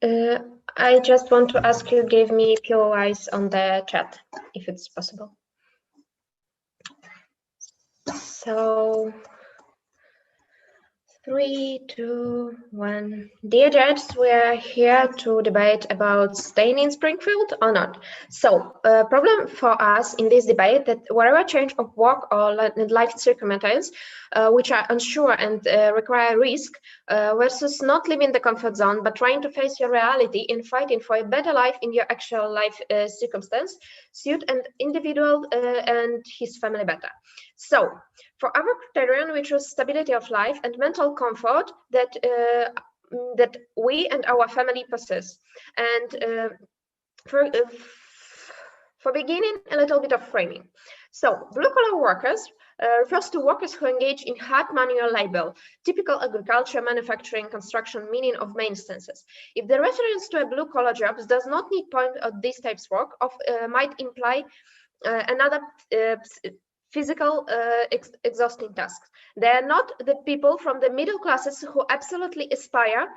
Uh, I just want to ask you, give me POIs on the chat, if it's possible. So, 3, 2, 1. Dear judges, we are here to debate about staying in Springfield or not. So, problem for us in this debate that whatever change of work or life circumstances, which are unsure and require risk, versus not living the comfort zone, but trying to face your reality and fighting for a better life in your actual life circumstance, suit an individual and his family better. So, for our criterion, we choose stability of life and mental comfort that we and our family possess. And for beginning, a little bit of framing. So, blue-collar workers refers to workers who engage in hard manual labor, typical agriculture, manufacturing, construction, meaning of main senses. If the reference to a blue-collar job does not need point at these types of work, might imply another physical exhausting tasks. They are not the people from the middle classes who absolutely aspire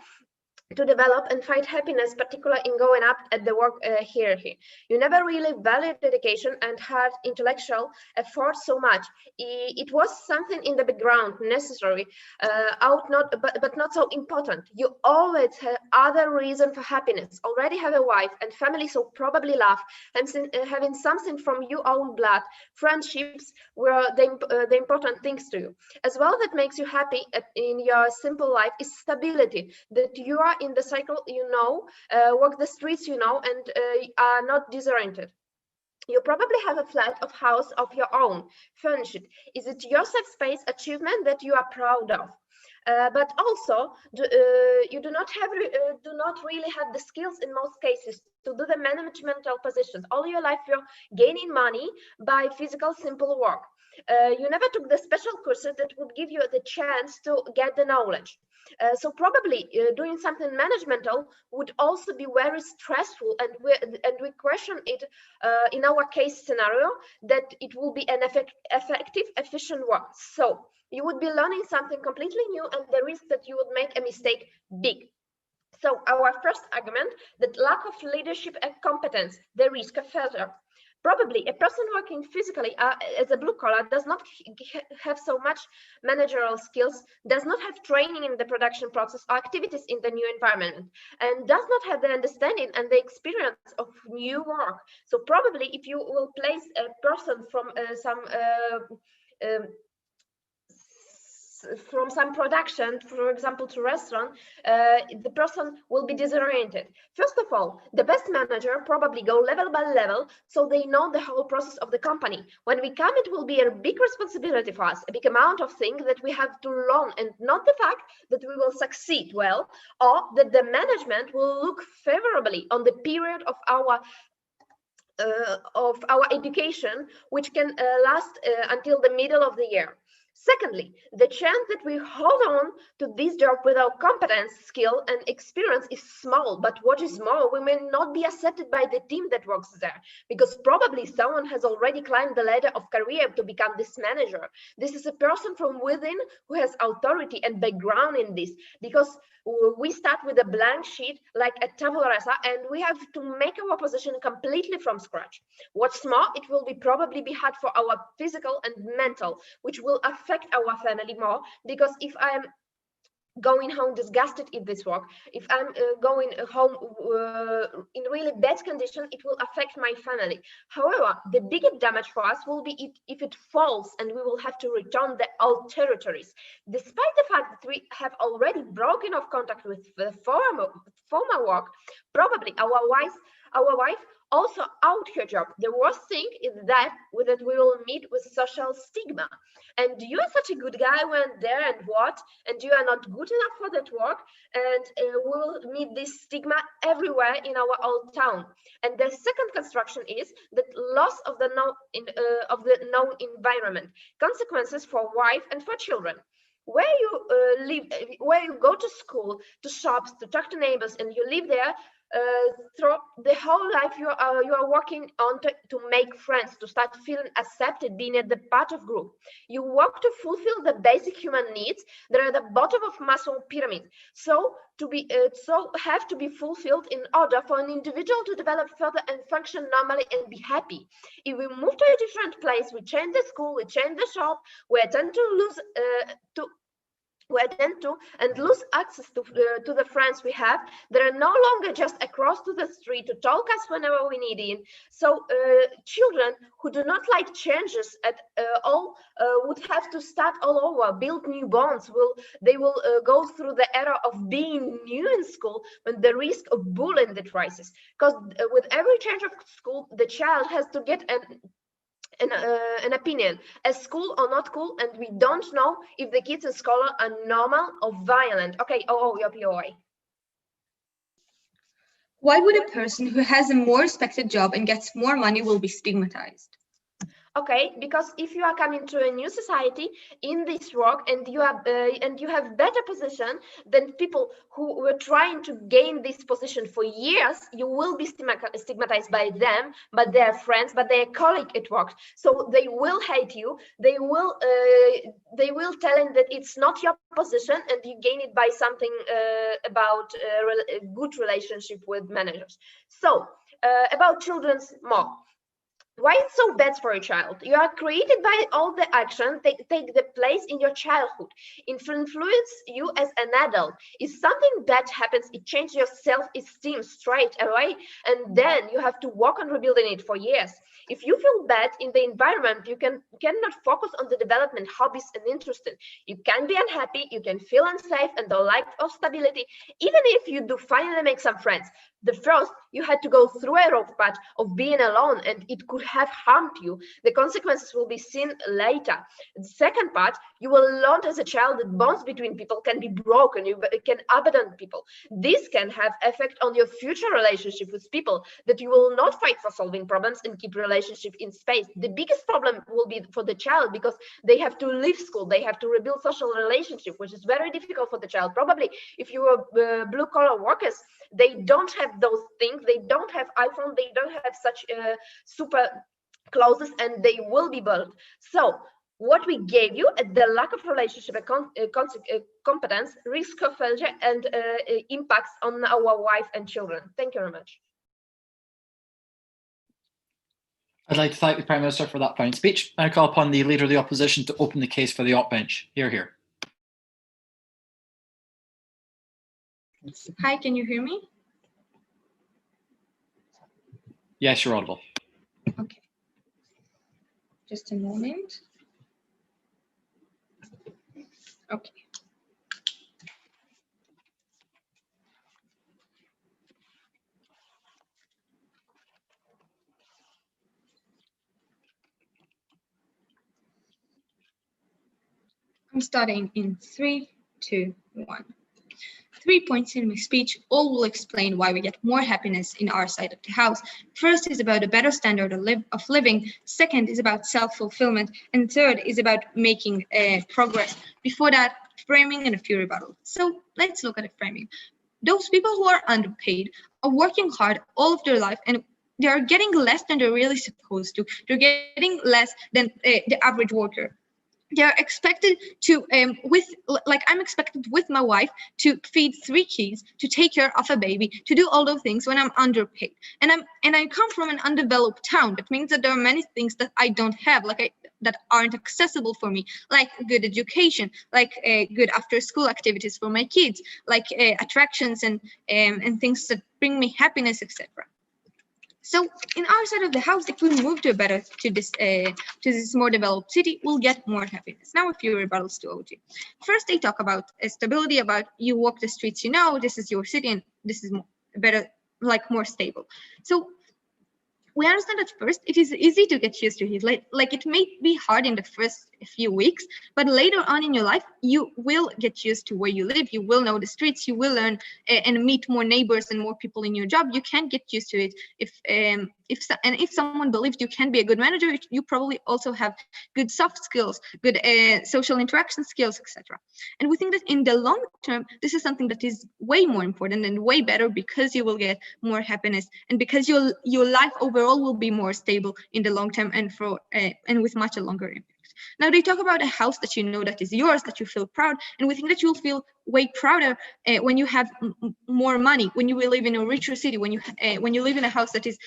to develop and find happiness, particularly in going up at the work hierarchy. You never really valued dedication and hard intellectual effort so much. It was something in the background, necessary, but not so important. You always have other reason for happiness. Already have a wife and family, so probably love, and having something from your own blood. Friendships were the important things to you. As well, that makes you happy in your simple life is stability, that you are in the cycle, walk the streets, and are not disoriented. You probably have a flat or house of your own, furnished. Is it your safe space achievement that you are proud of? But also, you do not really have the skills in most cases to do the managemental positions. All your life, you're gaining money by physical, simple work. You never took the special courses that would give you the chance to get the knowledge. So probably doing something managemental would also be very stressful, and we question it in our case scenario that it will be an effective, efficient work. So you would be learning something completely new, and the risk that you would make a mistake big. So our first argument, that lack of leadership and competence, the risk of failure. Probably a person working physically as a blue collar does not have so much managerial skills, does not have training in the production process or activities in the new environment, and does not have the understanding and the experience of new work. So probably if you will place a person from some production, for example, to restaurant, the person will be disoriented. First of all, the best manager probably go level by level, so they know the whole process of the company. When we come, it will be a big responsibility for us, a big amount of things that we have to learn, and not the fact that we will succeed well, or that the management will look favorably on the period of our education, which can last until the middle of the year. Secondly, the chance that we hold on to this job without competence, skill, and experience is small. But what is more, we may not be accepted by the team that works there, because probably someone has already climbed the ladder of career to become this manager. This is a person from within who has authority and background in this, because we start with a blank sheet like a tabula rasa, and we have to make our position completely from scratch. What's more, it will probably be hard for our physical and mental, which will affect our family more, because if I am going home disgusted in this work, if I'm going home in really bad condition, it will affect my family. However, the biggest damage for us will be if it falls and we will have to return the old territories. Despite the fact that we have already broken off contact with the former work, probably our wife also out her job. The worst thing is that we will meet with social stigma. And you are such a good guy, went there and what? And you are not good enough for that work. And we will meet this stigma everywhere in our old town. And the second construction is that loss of the known environment, consequences for wife and for children. Where you live, where you go to school, to shops, to talk to neighbors, and you live there, through the whole life you are working on to make friends, to start feeling accepted, being at the part of group. You work to fulfill the basic human needs that are at the bottom of Maslow pyramid. So have to be fulfilled in order for an individual to develop further and function normally and be happy. If we move to a different place, we change the school, we change the shop, we tend to lose and lose access to the friends we have that are no longer just across to the street to talk us whenever we need in. So children who do not like changes at all would have to start all over, build new bonds. They will go through the era of being new in school when the risk of bullying that rises, because with every change of school the child has to get an opinion as cool or not cool, and we don't know if the kids in school are normal or violent. Okay, your POI. Why would a person who has a more respected job and gets more money will be stigmatized? Okay, because if you are coming to a new society in this work and you have better position than people who were trying to gain this position for years, you will be stigmatized by them, by their friends, by their colleague at work. So they will hate you. They will tell them that it's not your position and you gain it by something about a good relationship with managers. So about children's more. Why it's so bad for a child? You are created by all the action take the place in your childhood, influence you as an adult. If something bad happens, it changes your self-esteem straight away, and then you have to work on rebuilding it for years. If you feel bad in the environment, you cannot focus on the development, hobbies, and interests. You can be unhappy, you can feel unsafe and the lack of stability, even if you do finally make some friends. The first, you had to go through a rough patch of being alone, and it could have harmed you. The consequences will be seen later. The second part, you will learn as a child that bonds between people can be broken. You can abandon people. This can have effect on your future relationship with people, that you will not fight for solving problems and keep relationship in space. The biggest problem will be for the child, because they have to leave school. They have to rebuild social relationship, which is very difficult for the child. Probably if you are blue collar workers, they don't have those things. They don't have iPhone. They don't have such super clothes, and they will be burdened. So what we gave you, the lack of relationship competence, risk of failure, and impacts on our wife and children. Thank you very much. I'd like to thank the Prime Minister for that fine speech. I call upon the Leader of the Opposition to open the case for the opt bench. Hear, hear. Hi, can you hear me? Yes, you're audible. Okay. Just a moment. Okay. I'm starting in 3, 2, 1. 3 points in my speech. All will explain why we get more happiness in our side of the house. First is about a better standard of living. Second is about self-fulfillment. And third is about making progress. Before that, framing and a few rebuttals. So let's look at the framing. Those people who are underpaid are working hard all of their life, and they are getting less than they're really supposed to. They're getting less than the average worker. They're expected to I'm expected with my wife to feed 3 kids, to take care of a baby, to do all those things when I'm underpaid. And I come from an undeveloped town. That means that there are many things that I don't have, that aren't accessible for me, like good education, like good after school activities for my kids, like attractions and things that bring me happiness, etc. So in our side of the house, if we move to this more developed city, we'll get more happiness. Now a few rebuttals to OG. First, they talk about stability, about you walk the streets, this is your city, and this is better, more stable. So we understand at first it is easy to get used to it. Like it may be hard in the first a few weeks, but later on in your life, you will get used to where you live. You will know the streets. You will learn and meet more neighbors and more people in your job. You can get used to it. If someone believes you can be a good manager, you probably also have good soft skills, good social interaction skills, etc. And we think that in the long term, this is something that is way more important and way better, because you will get more happiness, and because your life overall will be more stable in the long term, and with much longer impact. Now they talk about a house that you know that is yours, that you feel proud, and we think that you'll feel way prouder when you have more money, when you will live in a richer city, when you live in a house that is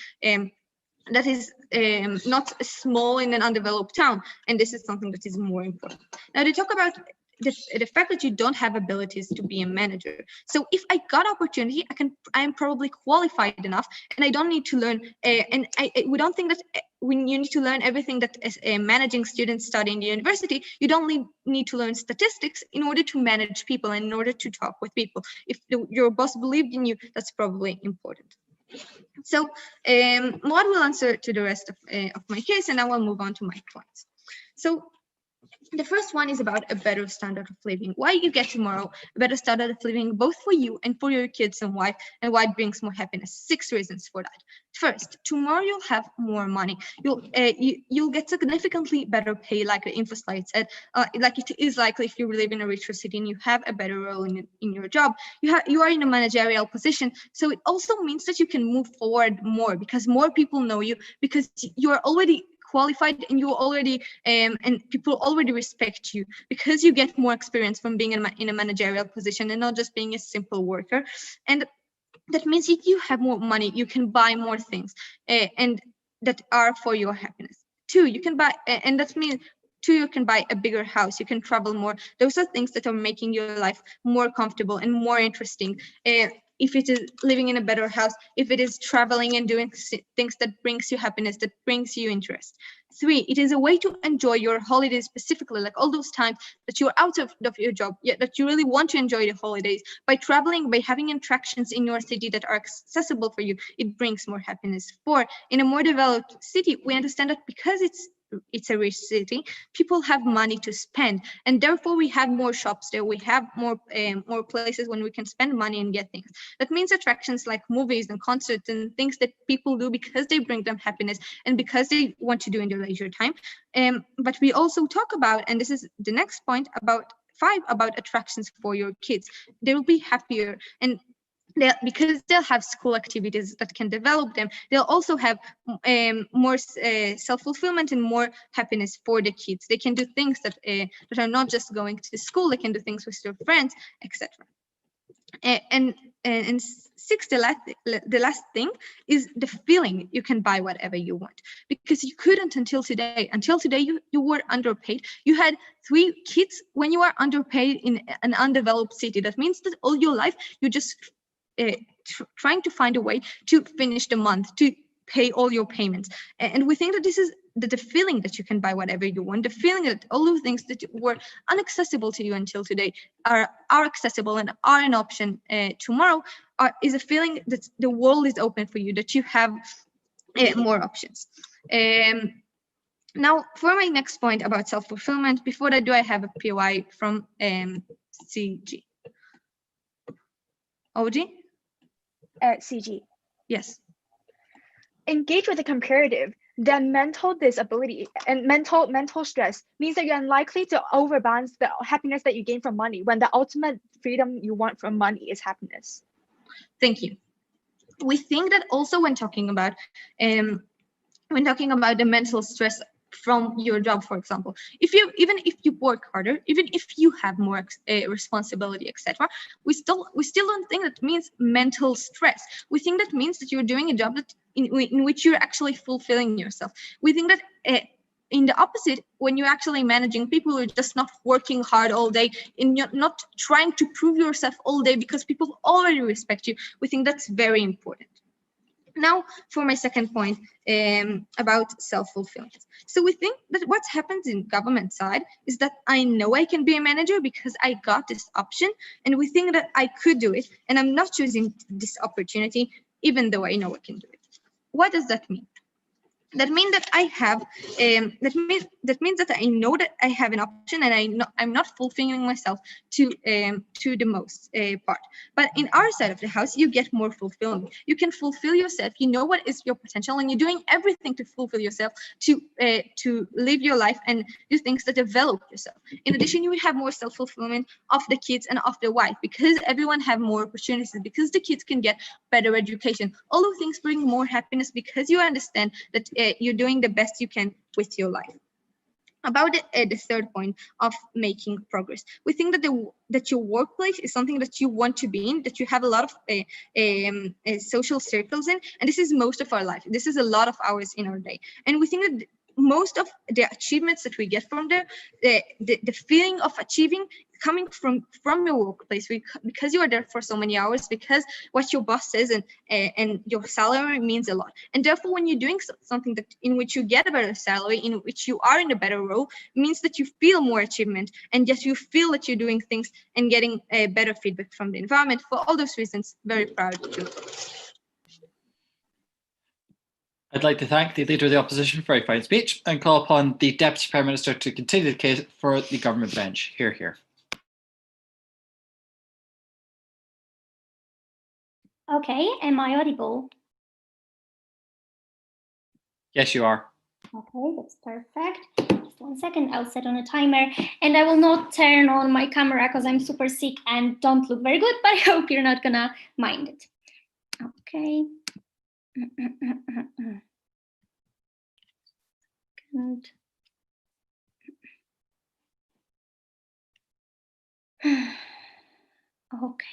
not small in an undeveloped town, and this is something that is more important. Now they talk about the fact that you don't have abilities to be a manager. So if I got opportunity, I am probably qualified enough, and I don't need to learn. We don't think that when you need to learn everything that managing students study in the university, you don't need to learn statistics in order to manage people and in order to talk with people. If your boss believed in you, that's probably important. So Maud will answer to the rest of my case, and I will move on to my points. So the first one is about a better standard of living. Why you get tomorrow a better standard of living, both for you and for your kids and wife, and why it brings more happiness. 6 reasons for that. First, tomorrow you'll have more money. You'll get significantly better pay, like the info slide said. Like it is likely if you live in a richer city and you have a better role in your job. You are in a managerial position, so it also means that you can move forward more, because more people know you, because you are already qualified, and you already and people already respect you, because you get more experience from being in a managerial position and not just being a simple worker. And that means if you have more money, you can buy more things and that are for your happiness. 2, you can buy, and that means 2, you can buy a bigger house, you can travel more. Those are things that are making your life more comfortable and more interesting. If it is living in a better house, if it is traveling and doing things that brings you happiness, that brings you interest. 3, it is a way to enjoy your holidays, specifically like all those times that you're out of your job, yet that you really want to enjoy the holidays. By traveling, by having attractions in your city that are accessible for you, it brings more happiness. 4, in a more developed city, we understand that because it's a rich city, people have money to spend, and therefore we have more shops there, we have more places when we can spend money and get things. That means attractions like movies and concerts and things that people do because they bring them happiness and because they want to do in their leisure time. But we also talk about, and this is the next point, about 5, about attractions for your kids. They will be happier, and because they'll have school activities that can develop them, they'll also have more self-fulfillment and more happiness for the kids. They can do things that are not just going to school. They can do things with their friends, etc. And 6, the last thing is the feeling you can buy whatever you want, because you couldn't until today. Until today, you were underpaid. You had 3 kids. When you are underpaid in an undeveloped city, that means that all your life you just trying to find a way to finish the month, to pay all your payments. And we think that this is the feeling that you can buy whatever you want, the feeling that all of the things that were inaccessible to you until today are accessible and are an option tomorrow, is a feeling that the world is open for you, that you have more options. Now, for my next point about self-fulfillment, before that, do I have a POI from CG? OG? CG. Yes. Engage with the comparative. Then mental disability and mental stress means that you're unlikely to overbalance the happiness that you gain from money, when the ultimate freedom you want from money is happiness. Thank you. We think that also when talking about the mental stress from your job, for example, even if you work harder, even if you have more responsibility, etc., we still don't think that means mental stress. We think that means that you're doing a job that in which you're actually fulfilling yourself. We think that in the opposite, when you're actually managing people, you're just not working hard all day and you're not trying to prove yourself all day because people already respect you. We think that's very important. Now, for my second point about self-fulfillment. So we think that what happens in government side is that I know I can be a manager because I got this option, and we think that I could do it, and I'm not choosing this opportunity even though I know I can do it. What does that mean? That means that I have that means that I know that I have an option, and I'm not fulfilling myself to the most part. But in our side of the house, you get more fulfillment. You can fulfill yourself. You know what is your potential, and you're doing everything to fulfill yourself, to live your life and do things that develop yourself. In addition, you will have more self-fulfillment of the kids and of the wife, because everyone have more opportunities, because the kids can get better education. All of things bring more happiness because you understand that you're doing the best you can with your life. About the third point of making progress, we think that your workplace is something that you want to be in, that you have a lot of social circles in, and this is most of our life. This is a lot of hours in our day, and we think that most of the achievements that we get from there, the feeling of achieving coming from your workplace, because you are there for so many hours, because what your boss says and your salary means a lot. And therefore, when you're doing something that in which you get a better salary, in which you are in a better role, means that you feel more achievement, and yet you feel that you're doing things and getting a better feedback from the environment. For all those reasons, very proud of you. I'd like to thank the Leader of the Opposition for a fine speech and call upon the Deputy Prime Minister to continue the case for the government bench. Hear, hear. Okay, am I audible? Yes, you are. Okay, that's perfect. Just 1 second, I'll set on a timer, and I will not turn on my camera because I'm super sick and don't look very good, but I hope you're not gonna mind it. Okay. Good. Okay.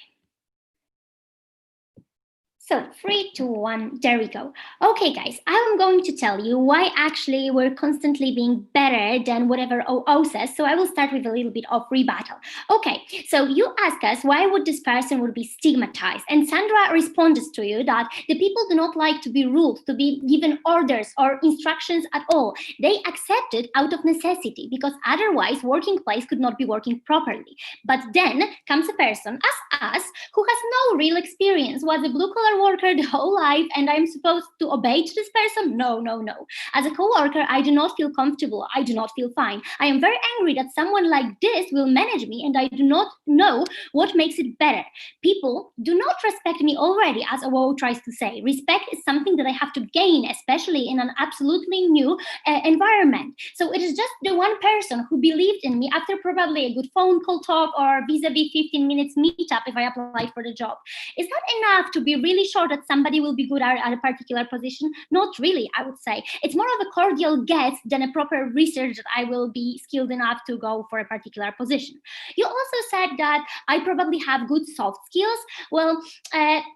So 3, 2, 1, there we go. Okay, guys, I'm going to tell you why actually we're constantly being better than whatever OO says. So I will start with a little bit of rebuttal. Okay, so you ask us why would this person would be stigmatized? And Sandra responds to you that the people do not like to be ruled, to be given orders or instructions at all. They accept it out of necessity because otherwise working place could not be working properly. But then comes a person as us who has no real experience, was a blue-collar worker the whole life, and I'm supposed to obey to this person? No, no, no. As a co-worker, I do not feel comfortable. I do not feel fine. I am very angry that someone like this will manage me, and I do not know what makes it better. People do not respect me already, as Awo tries to say. Respect is something that I have to gain, especially in an absolutely new environment. So it is just the one person who believed in me after probably a good phone call talk or vis-a-vis 15 minutes meetup if I applied for the job. Is that enough to be really sure that somebody will be good at a particular position? Not really, I would say. It's more of a cordial guess than a proper research that I will be skilled enough to go for a particular position. You also said that I probably have good soft skills. Well,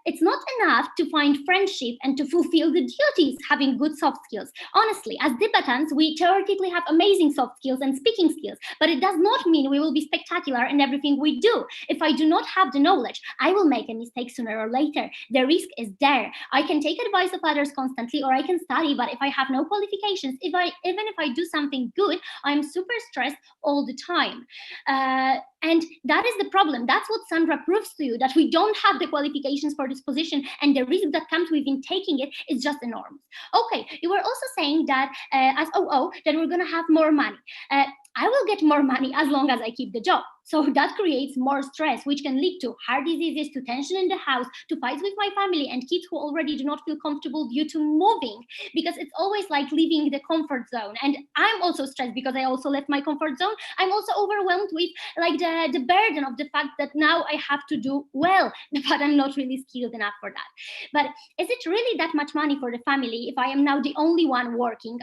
it's not enough to find friendship and to fulfill the duties having good soft skills. Honestly, as debatants, we theoretically have amazing soft skills and speaking skills, but it does not mean we will be spectacular in everything we do. If I do not have the knowledge, I will make a mistake sooner or later. The risk is there. I can take advice of others constantly, or I can study, but if I have no qualifications, even if I do something good, I'm super stressed all the time. And that is the problem. That's what Sandra proves to you, that we don't have the qualifications for this position, and the risk that comes with in taking it is just enormous. Okay, you were also saying that as OO, that we're gonna have more money. I will get more money as long as I keep the job. So that creates more stress, which can lead to heart diseases, to tension in the house, to fights with my family, and kids who already do not feel comfortable due to moving, because it's always like leaving the comfort zone. And I'm also stressed because I also left my comfort zone. I'm also overwhelmed with like the burden of the fact that now I have to do well, but I'm not really skilled enough for that. But is it really that much money for the family if I am now the only one working,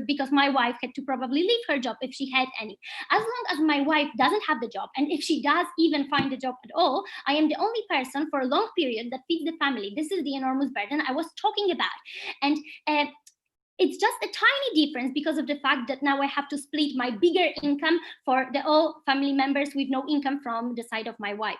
because my wife had to probably leave her job if she had any? As long as my wife doesn't have the job, and if she does even find a job at all, I am the only person for a long period that feeds the family. This is the enormous burden I was talking about. And it's just a tiny difference because of the fact that now I have to split my bigger income for the all family members with no income from the side of my wife.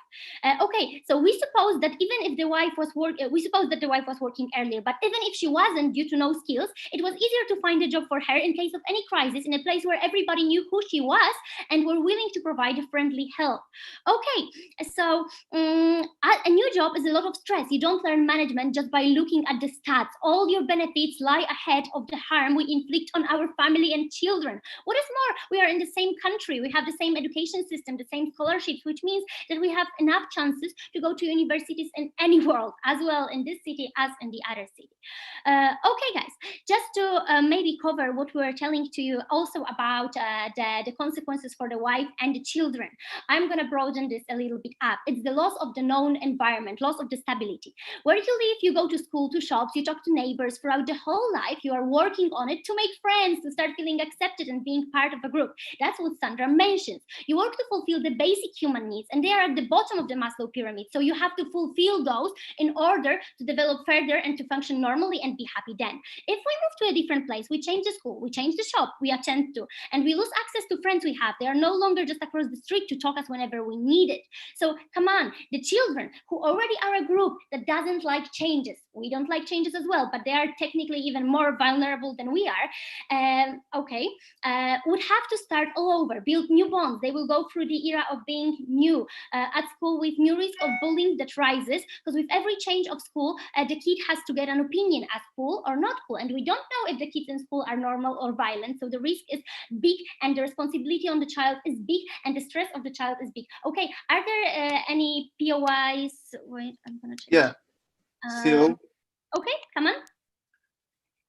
Okay, so we suppose that even if the wife was working earlier, but even if she wasn't due to no skills, it was easier to find a job for her in case of any crisis in a place where everybody knew who she was and were willing to provide a friendly help. Okay, so a new job is a lot of stress. You don't learn management just by looking at the stats. All your benefits lie ahead of of the harm we inflict on our family and children. What is more, we are in the same country, we have the same education system, the same scholarships, which means that we have enough chances to go to universities in any world, as well in this city as in the other city. Okay, guys, just to maybe cover what we were telling to you also about the consequences for the wife and the children, I'm going to broaden this a little bit up. It's the loss of the known environment, loss of the stability. Where you live, you go to school, to shops, you talk to neighbors throughout the whole life. You are working on it to make friends, to start feeling accepted and being part of a group. That's what Sandra mentions. You work to fulfill the basic human needs, and they are at the bottom of the Maslow pyramid. So you have to fulfill those in order to develop further and to function normally and be happy then. If we move to a different place, we change the school, we change the shop we attend to, and we lose access to friends we have. They are no longer just across the street to talk us whenever we need it. So come on, the children who already are a group that doesn't like changes, we don't like changes as well, but they are technically even more vulnerable than we are, would have to start all over, build new bonds. They will go through the era of being new at school, with new risk of bullying that rises, because with every change of school, the kid has to get an opinion as cool or not cool, and we don't know if the kids in school are normal or violent. So the risk is big, and the responsibility on the child is big, and the stress of the child is big. Okay, are there any POIs? Wait, I'm gonna change. Yeah. So okay, come on.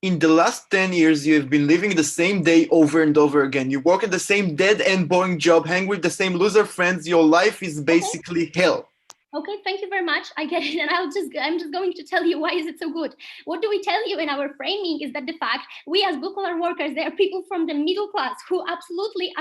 in the last 10 years, you have been living the same day over and over again. You work at the same dead-end boring job, hang with the same loser friends. Your life is basically hell. Okay, thank you very much. I get it, and I'm just going to tell you why is it so good. What do we tell you in our framing is that the fact we as blue-collar workers, they are people from the middle class who absolutely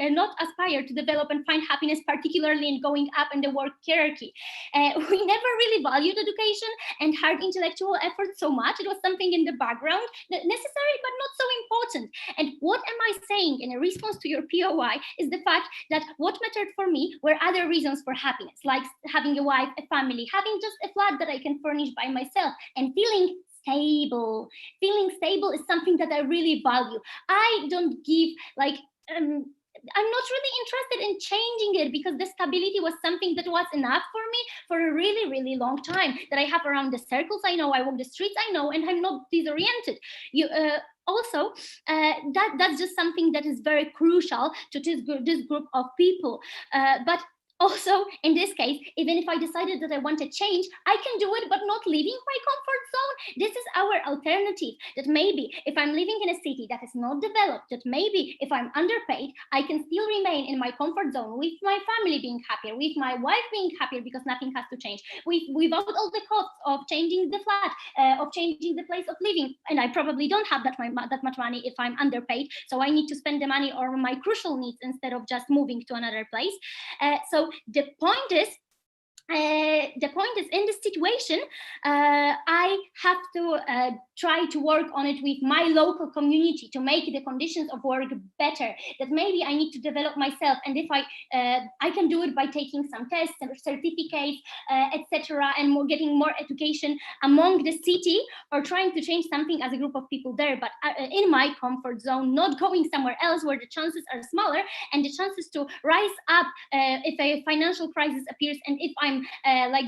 not aspire to develop and find happiness, particularly in going up in the work hierarchy. We never really valued education and hard intellectual effort so much. It was something in the background, necessary but not so important. And what am I saying in a response to your POI is the fact that what mattered for me were other reasons for happiness, like having a wife, a family, having just a flat that I can furnish by myself, and feeling stable. Feeling stable is something that I really value. I don't give I'm not really interested in changing it, because the stability was something that was enough for me for a really, really long time, that I have around the circles I know, I walk the streets I know, and I'm not disoriented. Also, that's just something that is very crucial to this group of people. But also, in this case, even if I decided that I want to change, I can do it, but not leaving my comfort zone. This is our alternative, that maybe if I'm living in a city that is not developed, that maybe if I'm underpaid, I can still remain in my comfort zone, with my family being happier, with my wife being happier, because nothing has to change, without all the costs of changing the flat, of changing the place of living. And I probably don't have that much money if I'm underpaid, so I need to spend the money on my crucial needs instead of just moving to another place. So the point is in this situation, I have to try to work on it with my local community to make the conditions of work better, that maybe I need to develop myself, and if I can do it by taking some tests and certificates, etc., and getting more education among the city, or trying to change something as a group of people there, but in my comfort zone, not going somewhere else where the chances are smaller, and the chances to rise up if a financial crisis appears, and if I'm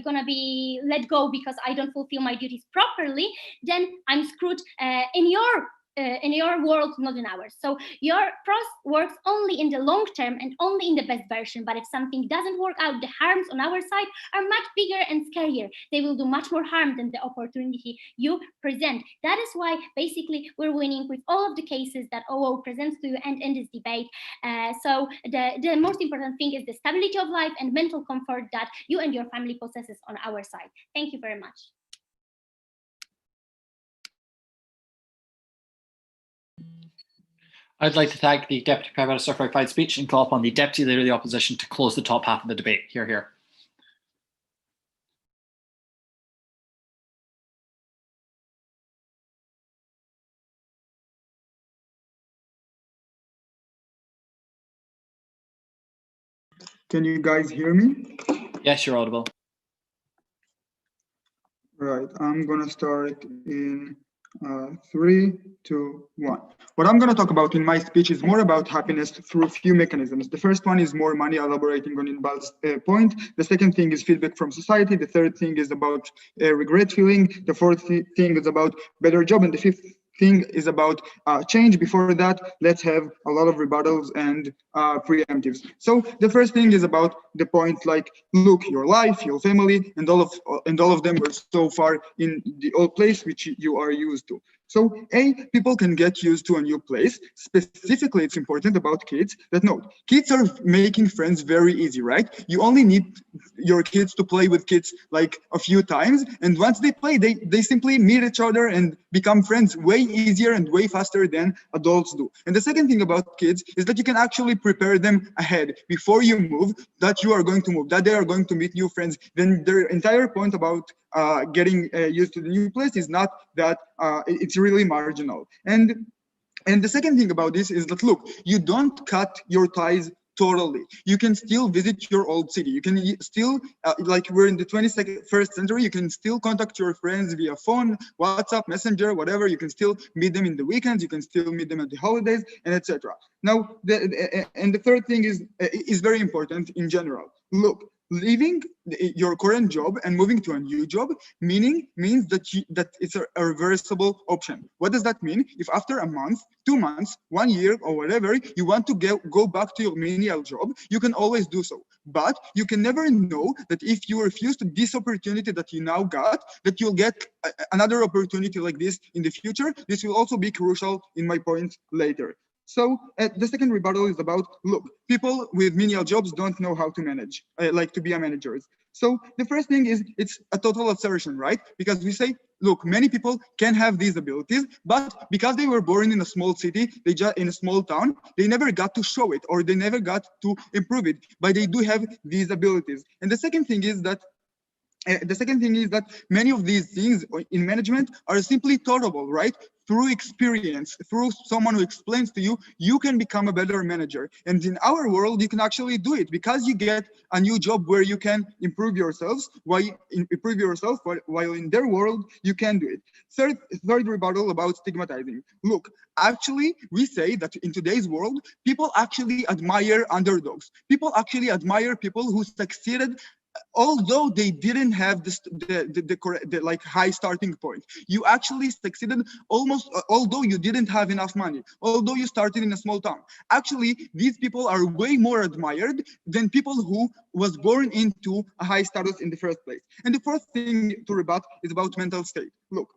gonna be let go because I don't fulfill my duties properly, then I'm screwed in your world, not in ours. So your pros works only in the long term and only in the best version. But if something doesn't work out, the harms on our side are much bigger and scarier. They will do much more harm than the opportunity you present. That is why basically we're winning with all of the cases that OO presents to you and in this debate. So the most important thing is the stability of life and mental comfort that you and your family possesses on our side. Thank you very much. I'd like to thank the Deputy Prime Minister for a fine speech and call upon the Deputy Leader of the Opposition to close the top half of the debate. Hear, hear. Can you guys hear me? Yes, you're audible. Right, I'm gonna start in 3, 2, 1. What I'm going to talk about in my speech is more about happiness through a few mechanisms. The first one is more money, elaborating on Inbal's point. The second thing is feedback from society. The third thing is about regret feeling. The fourth thing is about better job. And the fifth thing is about change. Before that, let's have a lot of rebuttals and preemptives. So the first thing is about the point, like, look, your life, your family, and all of them were so far in the old place which you are used to. So people can get used to a new place. Specifically, it's important about kids that note, kids are making friends very easy, right? You only need your kids to play with kids like a few times, and once they play, they simply meet each other and become friends way easier and way faster than adults do. And the second thing about kids is that you can actually prepare them ahead before you move, that you are going to move, that they are going to meet new friends. Then their entire point about getting used to the new place is not that it's really marginal. And the second thing about this is that, look, you don't cut your ties totally. You can still visit your old city. You can still, like we're in the 21st century, you can still contact your friends via phone, WhatsApp, Messenger, whatever. You can still meet them in the weekends. You can still meet them at the holidays, and etc. Now, the third thing is very important in general. Look, leaving your current job and moving to a new job means that it's a reversible option. What does that mean? If after a month, 2 months, 1 year, or whatever, you want to go back to your menial job, you can always do so. But you can never know that if you refuse to this opportunity that you now got, that you'll get another opportunity like this in the future. This will also be crucial in my point later. So the second rebuttal is about, look, people with menial jobs don't know how to manage, like to be a managers. So the first thing is, it's a total assertion, right? Because we say, look, many people can have these abilities, but because they were born in a small city, in a small town, they never got to show it, or they never got to improve it, but they do have these abilities. And the second thing is that many of these things in management are simply tolerable, right? Through experience, through someone who explains to you, you can become a better manager. And in our world, you can actually do it because you get a new job where you can improve yourself, while in their world, you can do it. Third rebuttal about stigmatizing. Look, actually, we say that in today's world, people actually admire underdogs. People actually admire people who succeeded although they didn't have the like high starting point. You actually succeeded almost, although you didn't have enough money, although you started in a small town. Actually, these people are way more admired than people who was born into a high status in the first place. And the fourth thing to rebut is about mental state. Look,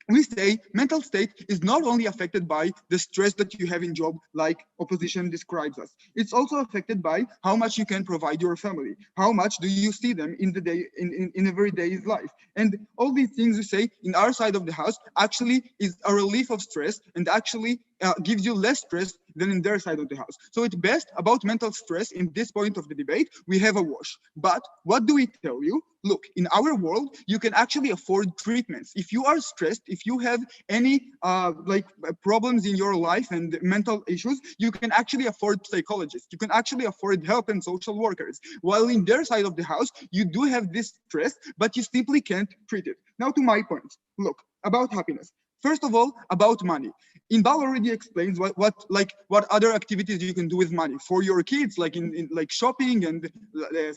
we say mental state is not only affected by the stress that you have in job, like opposition describes us. It's also affected by how much you can provide your family. How much do you see them in the day, in every day's life? And all these things we say in our side of the house actually is a relief of stress, and actually gives you less stress than in their side of the house. So it's best about mental stress in this point of the debate, we have a wash. But what do we tell you? Look, in our world, you can actually afford treatments. If you are stressed, if you have any problems in your life and mental issues, you can actually afford psychologists. You can actually afford help and social workers. While in their side of the house, you do have this stress, but you simply can't treat it. Now to my point. Look, about happiness. First of all, about money. Inbal already explains what other activities you can do with money for your kids, like in like shopping and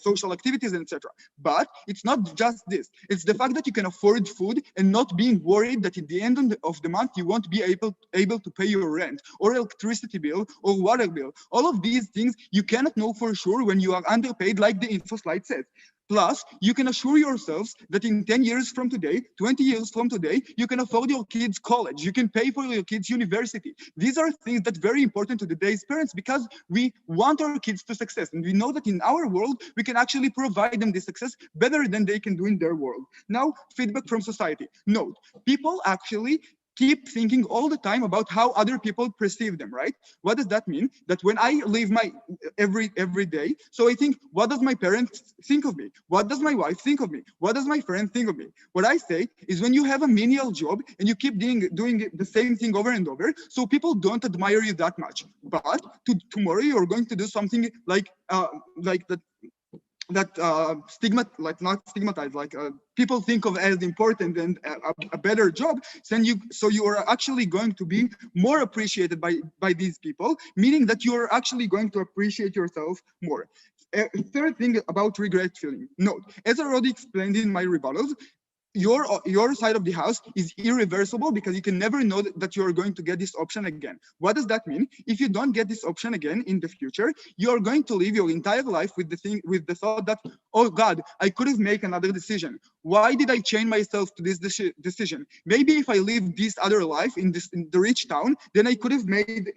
social activities, etc. But it's not just this. It's the fact that you can afford food and not being worried that at the end of the month you won't be able to pay your rent or electricity bill or water bill. All of these things you cannot know for sure when you are underpaid, like the info slide says. Plus, you can assure yourselves that in 10 years from today, 20 years from today, you can afford your kids' college, you can pay for your kids' university. These are things that are very important to today's parents because we want our kids to success. And we know that in our world, we can actually provide them this success better than they can do in their world. Now, feedback from society. Note, people actually keep thinking all the time about how other people perceive them, right? What does that mean? That when I live my every day, so I think, what does my parents think of me? What does my wife think of me? What does my friend think of me? What I say is, when you have a menial job and you keep doing the same thing over and over, so people don't admire you that much. But tomorrow you're going to do something like not stigmatized, people think of as important and a better job, so you are actually going to be more appreciated by these people, meaning that you are actually going to appreciate yourself more. Third thing about regret feeling. Note, as I already explained in my rebuttals, your side of the house is irreversible because you can never know that you're going to get this option again. What does that mean? If you don't get this option again in the future, you're going to live your entire life with the thought that, oh God, I could have made another decision. Why did I chain myself to this decision? Maybe if I live this other life in the rich town, then I could have made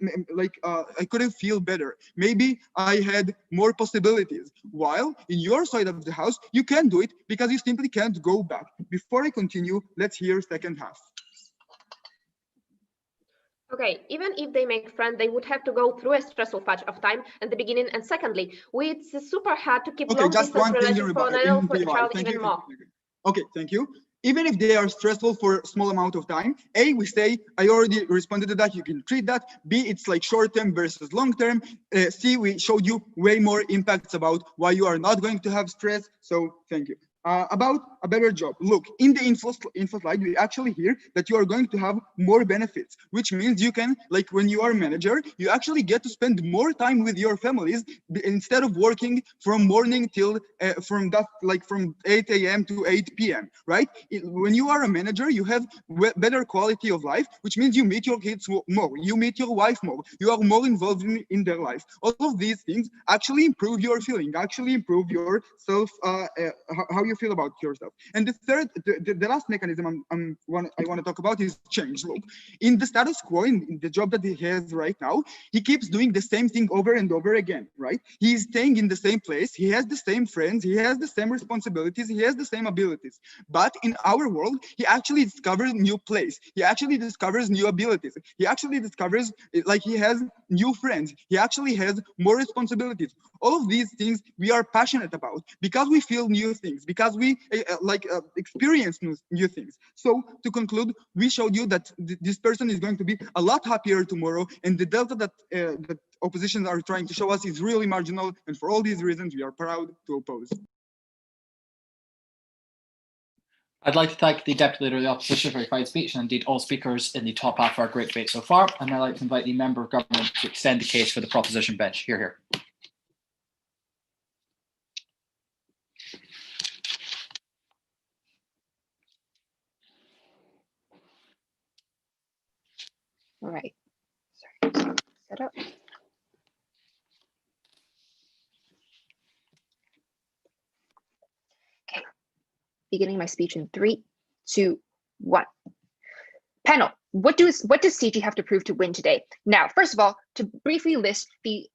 I could have feel better. Maybe I had more possibilities. While in your side of the house, you can do it because you simply can't go back. Before I continue, let's hear second half. Okay, even if they make friends, they would have to go through a stressful patch of time at the beginning. And secondly, it's super hard to keep long distance relations for an adult for a child even more. Okay, thank you. Even if they are stressful for a small amount of time, A, we say, I already responded to that, you can treat that. B, it's like short-term versus long-term. C, we showed you way more impacts about why you are not going to have stress. So thank you. About a better job. Look, in the info slide, we actually hear that you are going to have more benefits, which means you can, like when you are a manager, you actually get to spend more time with your families instead of working from morning till from 8 a.m. to 8 p.m. Right? When you are a manager, you have better quality of life, which means you meet your kids more, you meet your wife more, you are more involved in their life. All of these things actually improve your feeling, actually improve your self, how you feel about yourself. And the third, the last mechanism I want to talk about is change. Look, in the status quo, in the job that he has right now, he keeps doing the same thing over and over again, right? He's staying in the same place, he has the same friends, he has the same responsibilities, he has the same abilities. But in our world, he actually discovers new place, he actually discovers new abilities, he actually discovers, like, he has new friends, he actually has more responsibilities. All of these things we are passionate about because we feel new things, because we experience new things. So to conclude, we showed you that this person is going to be a lot happier tomorrow, and the delta that oppositions are trying to show us is really marginal, and for all these reasons we are proud to oppose. I'd like to thank the Deputy Leader of the Opposition for a fine speech, and indeed all speakers in the top half of our great debate so far. And I'd like to invite the Member of Government to extend the case for the proposition bench. Hear, hear. All right. Sorry. Set up. Okay. Beginning my speech in 3, 2, 1. Panel, what does CG have to prove to win today? Now, first of all, to briefly list the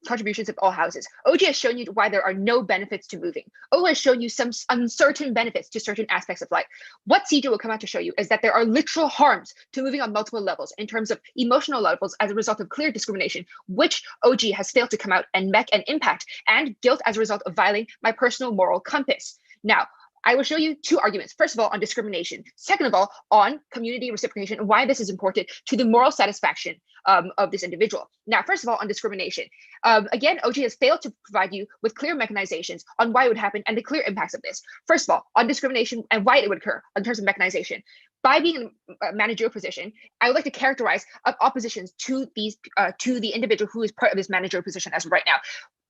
contributions of all houses. OG has shown you why there are no benefits to moving. O has shown you some uncertain benefits to certain aspects of life. What CG will come out to show you is that there are literal harms to moving on multiple levels in terms of emotional levels as a result of clear discrimination, which OG has failed to come out and make an impact, and guilt as a result of violating my personal moral compass. Now, I will show you 2 arguments. First of all, on discrimination. Second of all, on community reciprocation and why this is important to the moral satisfaction of this individual. Now, first of all, on discrimination. Again, OG has failed to provide you with clear mechanizations on why it would happen and the clear impacts of this. First of all, on discrimination and why it would occur in terms of mechanization. By being in a managerial position, I would like to characterize oppositions to the individual who is part of this managerial position as of right now.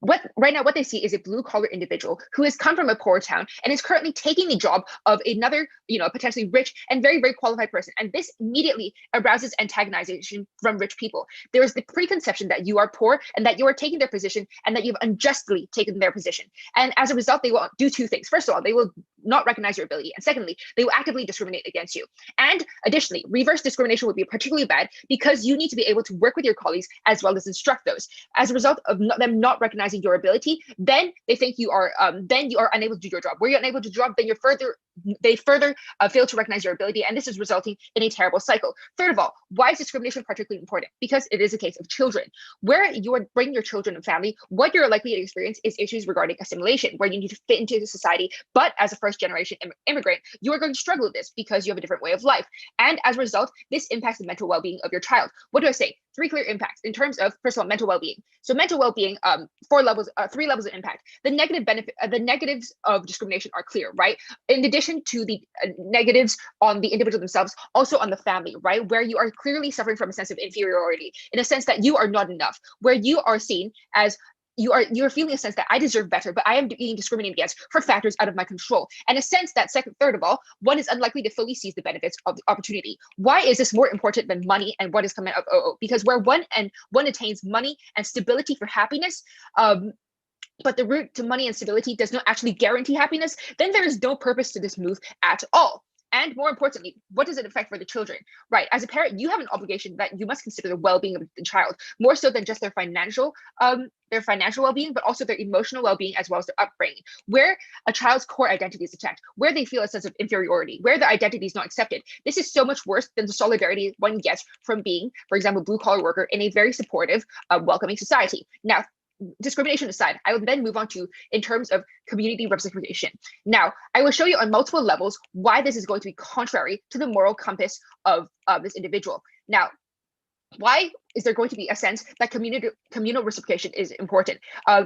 What they see is a blue-collar individual who has come from a poor town and is currently taking the job of another, potentially rich and very, very qualified person. And this immediately arouses antagonization from rich people. There is the preconception that you are poor and that you are taking their position and that you've unjustly taken their position. And as a result, they will do 2 things. First of all, they will not recognize your ability. And secondly, they will actively discriminate against you. And additionally, reverse discrimination would be particularly bad because you need to be able to work with your colleagues as well as instruct those. As a result of them not recognizing your ability, then they think you are unable to do your job. Where you're unable to do your job, then they further fail to recognize your ability, and this is resulting in a terrible cycle. Third of all, why is discrimination particularly important? Because it is a case of children. Where you are bringing your children and family, what you're likely to experience is issues regarding assimilation, where you need to fit into the society, but as a first-generation immigrant, you are going to struggle with this because you have a different way of life. And as a result, this impacts the mental well-being of your child. What do I say? 3 clear impacts in terms of, first of all, mental well-being. So mental well-being, 3 levels of impact. The negatives of discrimination are clear, right? In addition to the negatives on the individual themselves, also on the family, right? Where you are clearly suffering from a sense of inferiority, in a sense that you are not enough, where you are seen as you're feeling a sense that I deserve better, but I am being discriminated against for factors out of my control. And a sense that third of all, one is unlikely to fully seize the benefits of the opportunity. Why is this more important than money and what is coming out of OO? Because where one attains money and stability for happiness, but the route to money and stability does not actually guarantee happiness, then there is no purpose to this move at all. And more importantly, what does it affect for the children? Right, as a parent, you have an obligation that you must consider the well-being of the child, more so than just their financial well-being, but also their emotional well-being as well as their upbringing. Where a child's core identity is attacked, where they feel a sense of inferiority, where their identity is not accepted, this is so much worse than the solidarity one gets from being, for example, blue-collar worker in a very supportive, welcoming society. Now, discrimination aside, I will then move on to in terms of community representation. Now, I will show you on multiple levels why this is going to be contrary to the moral compass of this individual. Now, why is there going to be a sense that communal reciprocation is important?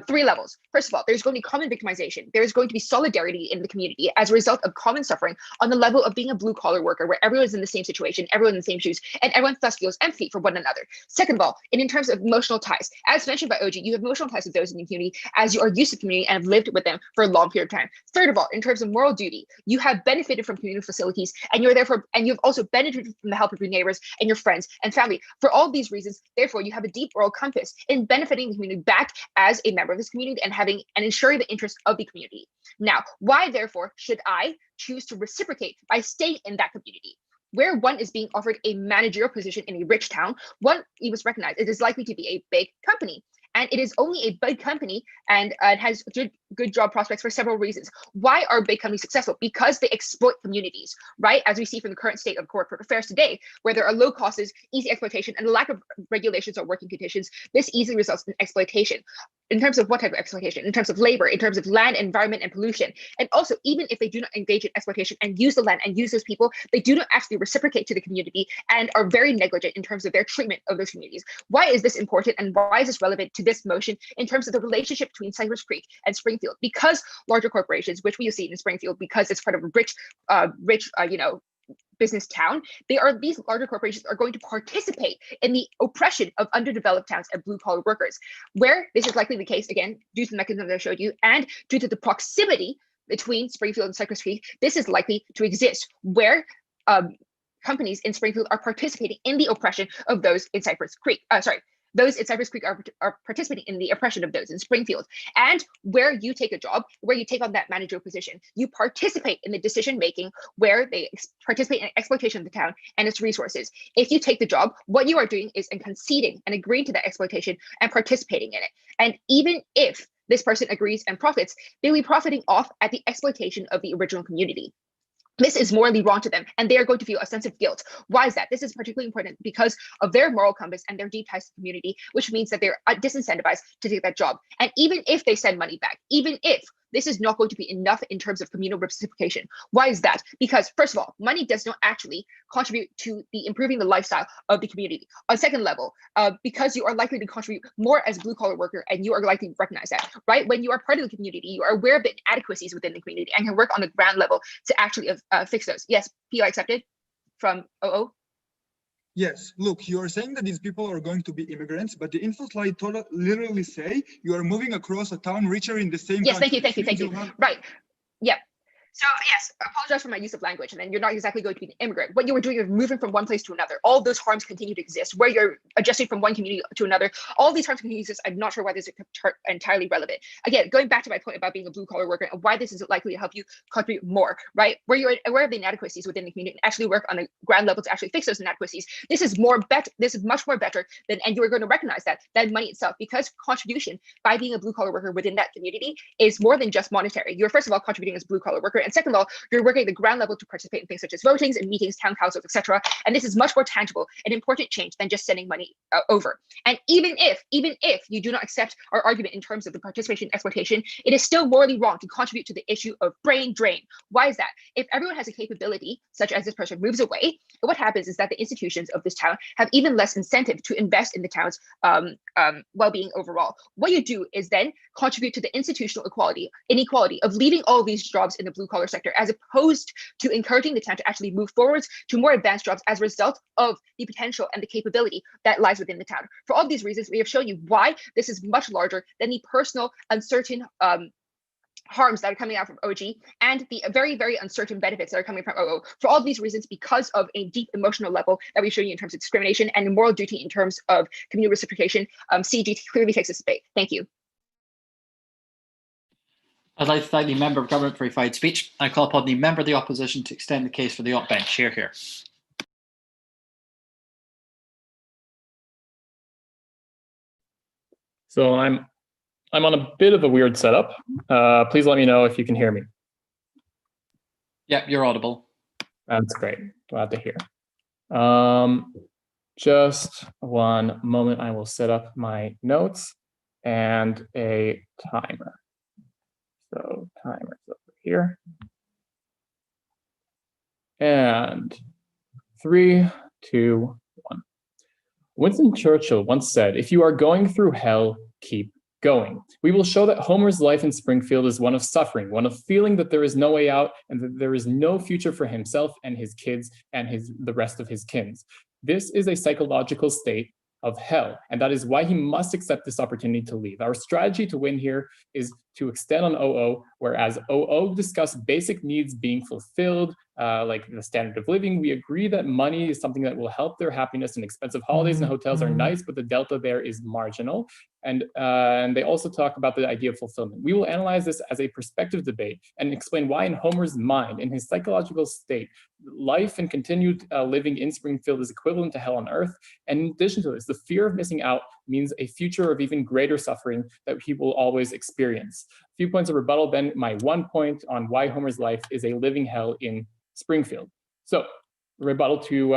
3 levels. First of all, there's going to be common victimization. There's going to be solidarity in the community as a result of common suffering on the level of being a blue-collar worker, where everyone's in the same situation, everyone in the same shoes, and everyone thus feels empathy for one another. Second of all, and in terms of emotional ties, as mentioned by OG, you have emotional ties with those in the community as you are used to the community and have lived with them for a long period of time. Third of all, in terms of moral duty, you have benefited from community facilities, and you've also benefited from the help of your neighbors and your friends and family. For all these reasons, therefore, you have a deep moral compass in benefiting the community back as a member of this community and ensuring the interests of the community. Now, why, therefore, should I choose to reciprocate by staying in that community? Where one is being offered a managerial position in a rich town, you must recognize it is likely to be a big company. And it is only a big company and it has good job prospects for several reasons. Why are big companies successful? Because they exploit communities, right? As we see from the current state of corporate affairs today, where there are low costs, easy exploitation, and a lack of regulations or working conditions, this easily results in exploitation. In terms of what type of exploitation? In terms of labor, in terms of land, environment, and pollution. And also, even if they do not engage in exploitation and use the land and use those people, they do not actually reciprocate to the community and are very negligent in terms of their treatment of those communities. Why is this important and why is this relevant to this motion in terms of the relationship between Cyprus Creek and Springfield? Because larger corporations, which we see in Springfield, because it's part of a rich business town, these larger corporations are going to participate in the oppression of underdeveloped towns and blue-collar workers, where this is likely the case, again, due to the mechanism that I showed you, and due to the proximity between Springfield and Cyprus Creek, this is likely to exist, where companies in Springfield are participating in the oppression of those in Cyprus Creek. Those in Cyprus Creek are participating in the oppression of those in Springfield. And where you take a job, where you take on that managerial position, you participate in the decision-making where they participate in exploitation of the town and its resources. If you take the job, what you are doing is conceding and agreeing to that exploitation and participating in it. And even if this person agrees and profits, they'll be profiting off at the exploitation of the original community. This is morally wrong to them, and they are going to feel a sense of guilt. Why is that? This is particularly important because of their moral compass and their deep ties to the community, which means that they're disincentivized to take that job. And even if they send money back, even if this is not going to be enough in terms of communal reciprocation. Why is that? Because first of all, money does not actually contribute to improving the lifestyle of the community. On second level, because you are likely to contribute more as a blue-collar worker, and you are likely to recognize that, right? When you are part of the community, you are aware of the inadequacies within the community and can work on the ground level to actually fix those. Yes, PI accepted from OO. Yes, look, you are saying that these people are going to be immigrants, but the info slide literally say you are moving across a town richer in the same country. Yes, thank you. Right, yeah. So yes, I apologize for my use of language, and then you're not exactly going to be an immigrant. What you were doing is moving from one place to another. All those harms continue to exist, where you're adjusting from one community to another. All these harms continue to exist. I'm not sure why this is entirely relevant. Again, going back to my point about being a blue-collar worker and why this is likely to help you contribute more, right? Where you're aware of the inadequacies within the community and actually work on the ground level to actually fix those inadequacies. This is much more better than, and you are going to recognize that money itself, because contribution by being a blue-collar worker within that community is more than just monetary. You're first of all contributing as a blue-collar worker, and second of all, you're working at the ground level to participate in things such as votings and meetings, town councils, etc. And this is much more tangible and important change than just sending money over. And even if you do not accept our argument in terms of the participation and exploitation, it is still morally wrong to contribute to the issue of brain drain. Why is that? If everyone has a capability, such as this person moves away, what happens is that the institutions of this town have even less incentive to invest in the town's well-being overall. What you do is then contribute to the institutional inequality of leaving all these jobs in the blue blue collar sector, as opposed to encouraging the town to actually move forwards to more advanced jobs as a result of the potential and the capability that lies within the town. For all of these reasons, we have shown you why this is much larger than the personal uncertain harms that are coming out from OG and the very, very uncertain benefits that are coming from OO. For all of these reasons, because of a deep emotional level that we've shown you in terms of discrimination and moral duty in terms of community reciprocation, CG clearly takes this debate. Thank you. I'd like to thank the Member of Government for a fine speech. I call upon the Member of the Opposition to extend the case for the op bench. Hear, hear. So I'm on a bit of a weird setup. Please let me know if you can hear me. Yep, you're audible. That's great. Glad to hear. Just one moment. I will set up my notes and a timer. So timer's over here. And 3, 2, 1. Winston Churchill once said, "If you are going through hell, keep going." We will show that Homer's life in Springfield is one of suffering, one of feeling that there is no way out and that there is no future for himself and his kids and the rest of his kins. This is a psychological state of hell, and that is why he must accept this opportunity to leave. Our strategy to win here is to extend on OO, whereas OO discussed basic needs being fulfilled, like the standard of living. We agree that money is something that will help their happiness, and expensive holidays and hotels are nice, but the delta there is marginal. And they also talk about the idea of fulfillment. We will analyze this as a perspective debate and explain why in Homer's mind, in his psychological state, life and continued living in Springfield is equivalent to hell on earth. And in addition to this, the fear of missing out means a future of even greater suffering that he will always experience. A few points of rebuttal, then my 1 point on why Homer's life is a living hell in Springfield. So, rebuttal to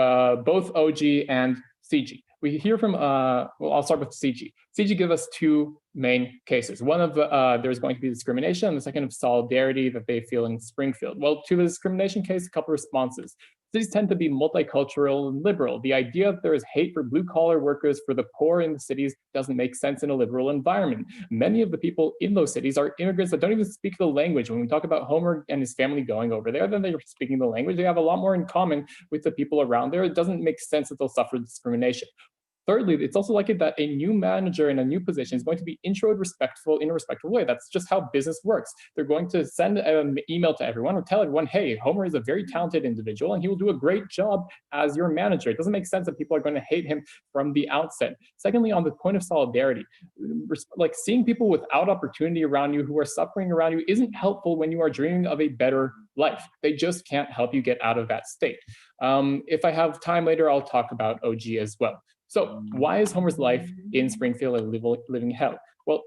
both OG and CG. We hear from, well, I'll start with CG. CG give us 2 main cases. One of there's going to be discrimination, and the second of solidarity that they feel in Springfield. Well, to the discrimination case, a couple responses. Cities tend to be multicultural and liberal. The idea that there is hate for blue-collar workers, for the poor in the cities, doesn't make sense in a liberal environment. Many of the people in those cities are immigrants that don't even speak the language. When we talk about Homer and his family going over there, then they're speaking the language. They have a lot more in common with the people around there. It doesn't make sense that they'll suffer discrimination. Thirdly, it's also likely that a new manager in a new position is going to be intro respectful in a respectful way. That's just how business works. They're going to send an email to everyone or tell everyone, hey, Homer is a very talented individual and he will do a great job as your manager. It doesn't make sense that people are going to hate him from the outset. Secondly, on the point of solidarity, like seeing people without opportunity around you who are suffering around you isn't helpful when you are dreaming of a better life. They just can't help you get out of that state. If I have time later, I'll talk about OG as well. So why is Homer's life in Springfield a living hell? Well,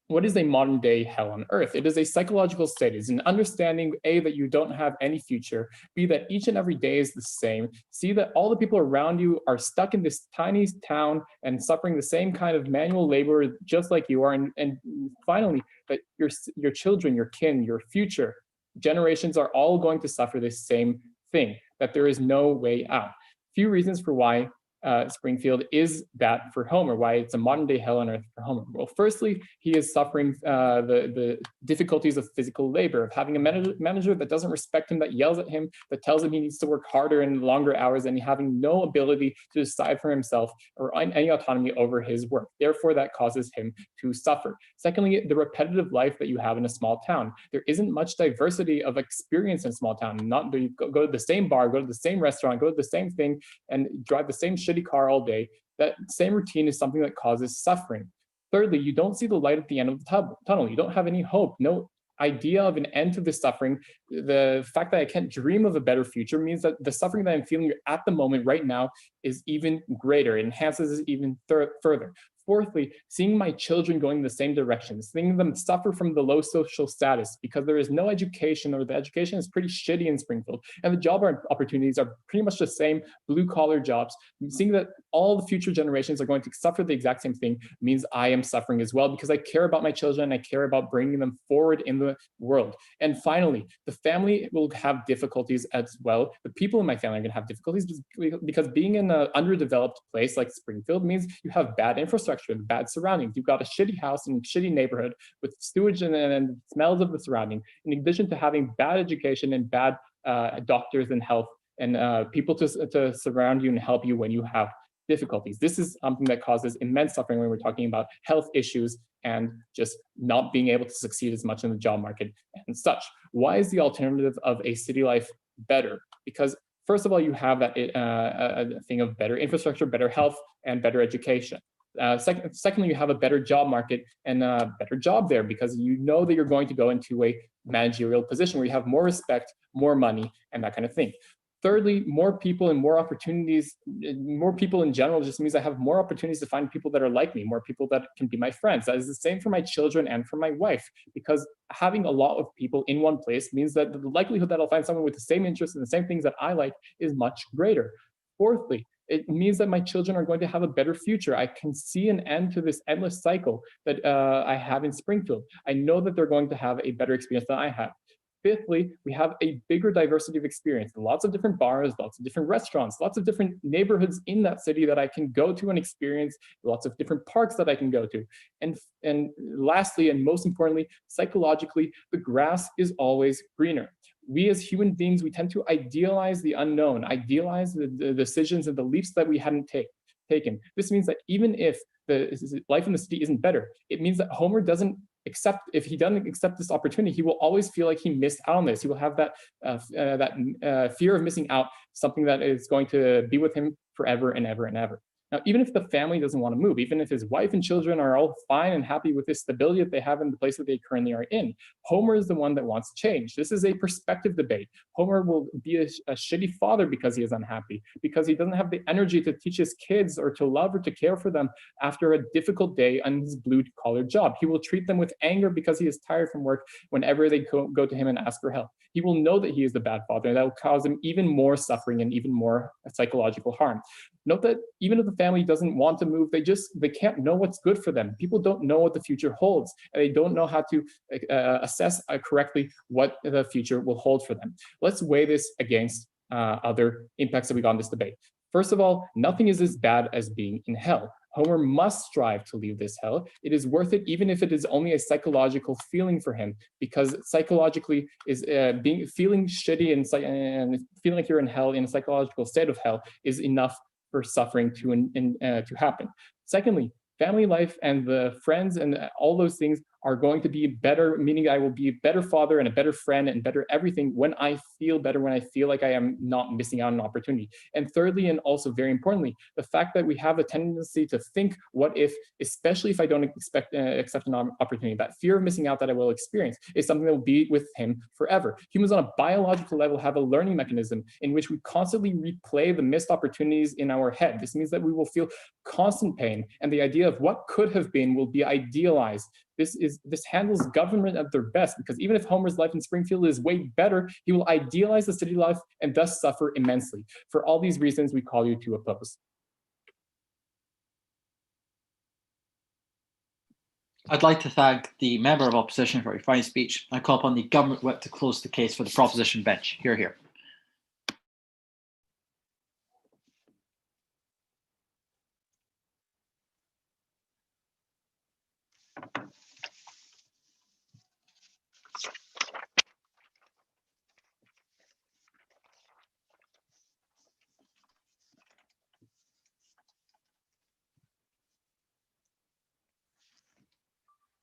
what is a modern day hell on earth? It is a psychological state. It's an understanding, A, that you don't have any future, B, that each and every day is the same, C, that all the people around you are stuck in this tiny town and suffering the same kind of manual labor just like you are, and finally, that your children, your kin, your future generations are all going to suffer the same thing, that there is no way out. Few reasons for why Springfield is that for Homer, why it's a modern day hell on earth for Homer. Well, firstly, he is suffering the difficulties of physical labor, of having a manager that doesn't respect him, that yells at him, that tells him he needs to work harder and longer hours, and having no ability to decide for himself or any autonomy over his work. Therefore, that causes him to suffer. Secondly, the repetitive life that you have in a small town. There isn't much diversity of experience in a small town. Not you go to the same bar, go to the same restaurant, go to the same thing, and drive the same shitty car all day. That same routine is something that causes suffering. Thirdly, you don't see the light at the end of the tunnel. You don't have any hope, no idea of an end to this suffering. The fact that I can't dream of a better future means that the suffering that I'm feeling at the moment right now is even greater. It enhances it even further. Fourthly, seeing my children going in the same direction, seeing them suffer from the low social status because there is no education, or the education is pretty shitty in Springfield, and the job opportunities are pretty much the same, blue-collar jobs. Seeing that all the future generations are going to suffer the exact same thing means I am suffering as well, because I care about my children, I care about bringing them forward in the world. And finally, the family will have difficulties as well. The people in my family are going to have difficulties because being in an underdeveloped place like Springfield means you have bad infrastructure. infrastructure and bad surroundings. You've got a shitty house and shitty neighborhood with sewage and smells of the surrounding, in addition to having bad education and bad doctors and health and people to surround you and help you when you have difficulties. This is something that causes immense suffering when we're talking about health issues and just not being able to succeed as much in the job market and such. Why is the alternative of a city life better? Because first of all, you have that thing of better infrastructure, better health, and better education. Secondly, you have a better job market and a better job there because you know that you're going to go into a managerial position where you have more respect, more money, and that kind of thing. Thirdly, more people and more opportunities, more people in general just means I have more opportunities to find people that are like me, more people that can be my friends. That is the same for my children and for my wife, because having a lot of people in one place means that the likelihood that I'll find someone with the same interests and the same things that I like is much greater. Fourthly, it means that my children are going to have a better future. I can see an end to this endless cycle that I have in Springfield. I know that they're going to have a better experience than I have. Fifthly, we have a bigger diversity of experience, lots of different bars, lots of different restaurants, lots of different neighborhoods in that city that I can go to and experience, lots of different parks that I can go to. And lastly, and most importantly, psychologically, the grass is always greener. We as human beings, we tend to idealize the unknown, idealize the decisions and the leaps that we hadn't taken. This means that even if the life in the city isn't better, it means that Homer doesn't accept, if he doesn't accept this opportunity, he will always feel like he missed out on this. He will have that fear of missing out, something that is going to be with him forever and ever and ever. Now, even if the family doesn't want to move, even if his wife and children are all fine and happy with the stability that they have in the place that they currently are in, Homer is the one that wants to change. This is a perspective debate. Homer will be a shitty father because he is unhappy, because he doesn't have the energy to teach his kids or to love or to care for them after a difficult day on his blue-collar job. He will treat them with anger because he is tired from work whenever they go to him and ask for help. He will know that he is the bad father, and that will cause him even more suffering and even more psychological harm. Note that even if the family doesn't want to move, they can't know what's good for them. People don't know what the future holds, and they don't know how to assess correctly what the future will hold for them. Let's weigh this against other impacts that we got in this debate. First of all, nothing is as bad as being in hell. Homer must strive to leave this hell. It is worth it, even if it is only a psychological feeling for him, because psychologically is feeling shitty and feeling like you're in hell, in a psychological state of hell, is enough for suffering to happen. Secondly, family life and the friends and all those things are going to be better, meaning I will be a better father and a better friend and better everything when I feel better, when I feel like I am not missing out on an opportunity. And thirdly, and also very importantly, the fact that we have a tendency to think, what if, especially if I don't accept an opportunity, that fear of missing out that I will experience is something that will be with him forever. Humans on a biological level have a learning mechanism in which we constantly replay the missed opportunities in our head. This means that we will feel constant pain, and the idea of what could have been will be idealized. This handles government at their best, because even if Homer's life in Springfield is way better, he will idealize the city life and thus suffer immensely. For all these reasons, we call you to oppose. I'd like to thank the member of opposition for a fine speech. I call upon the government whip to close the case for the proposition bench. Hear, hear.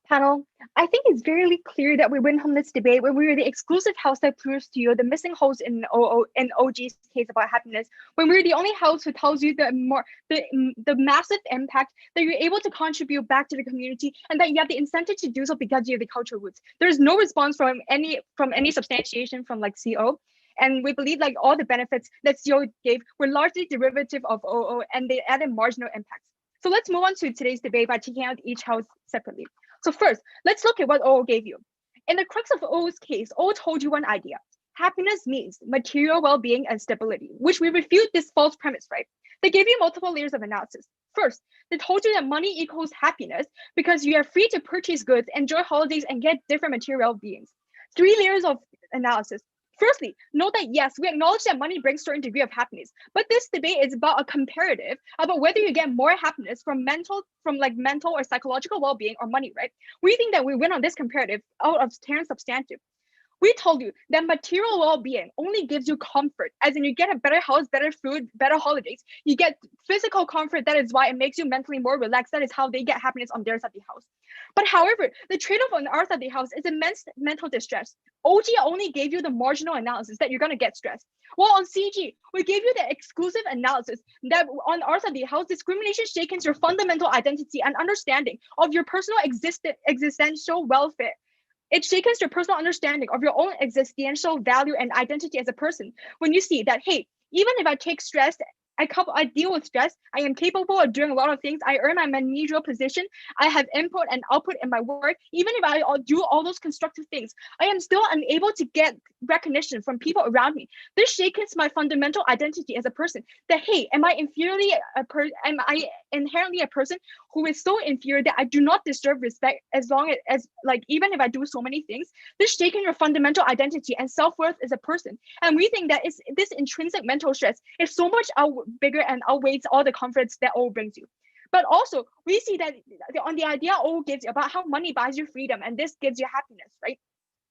Panel, I think it's very clear that we win from this debate when we were the exclusive house that proves to you the missing holes in OG's case about happiness, when we're the only house who tells you the massive impact that you're able to contribute back to the community, and that you have the incentive to do so because you have the cultural roots. There's no response from any substantiation from like CO. And we believe like all the benefits that CO gave were largely derivative of OO, and they added marginal impacts. So let's move on to today's debate by taking out each house separately. So first, let's look at what OO gave you. In the crux of OO's case, OO told you one idea. Happiness means material well-being and stability, which we refute this false premise, right? They gave you multiple layers of analysis. First, they told you that money equals happiness because you are free to purchase goods, enjoy holidays, and get different material beings. 3 layers of analysis. Firstly, note that yes, we acknowledge that money brings a certain degree of happiness, but this debate is about a comparative about whether you get more happiness from mental or psychological well-being or money, right? We think that we win on this comparative out of Terence substantive. We told you that material well-being only gives you comfort, as in you get a better house, better food, better holidays. You get physical comfort. That is why it makes you mentally more relaxed. That is how they get happiness on their side of the house. But however, the trade-off on our side of the house is immense mental distress. OG only gave you the marginal analysis that you're going to get stressed. While on CG, we gave you the exclusive analysis that on our side of the house, discrimination shakens your fundamental identity and understanding of your personal existential welfare. It shakens your personal understanding of your own existential value and identity as a person when you see that, hey, even if I take stress, I deal with stress, I am capable of doing a lot of things, I earn my managerial position, I have input and output in my work, even if I do all those constructive things, I am still unable to get recognition from people around me. This shakens my fundamental identity as a person, that, hey, am I inherently a person who is so inferior that I do not deserve respect as long as like, even if I do so many things? This shakens your fundamental identity and self-worth as a person. And we think that this intrinsic mental stress is so much bigger and outweighs all the comforts that O brings you. But also, we see that on the idea O gives you about how money buys you freedom and this gives you happiness, right?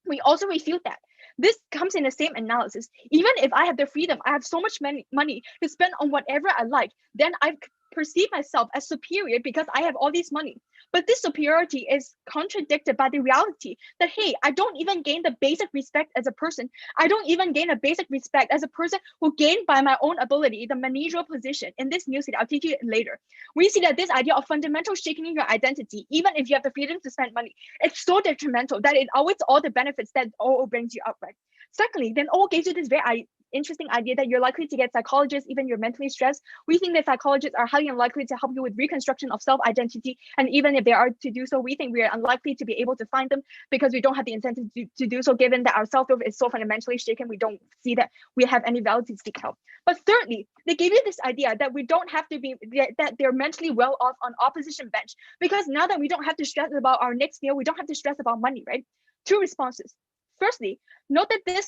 We also refute that. This comes in the same analysis. Even if I have the freedom, I have so much money to spend on whatever I like, then I perceive myself as superior because I have all this money. But this superiority is contradicted by the reality that, hey, I don't even gain the basic respect as a person. I don't even gain a basic respect as a person who gained by my own ability the managerial position in this new city. I'll teach you later. We see that this idea of fundamental shaking your identity, even if you have the freedom to spend money, it's so detrimental that it outweighs all the benefits that O brings you up, right? Secondly, then O gives you this very interesting idea that you're likely to get psychologists, even you're mentally stressed. We think that psychologists are highly unlikely to help you with reconstruction of self-identity. And even if they are to do so, we think we are unlikely to be able to find them because we don't have the incentive to do so, given that our self-worth is so fundamentally shaken. We don't see that we have any value to seek help. But thirdly, they gave you this idea that we don't have to be, that they're mentally well off on opposition bench, because now that we don't have to stress about our next meal, we don't have to stress about money, right? Two responses. Firstly, note that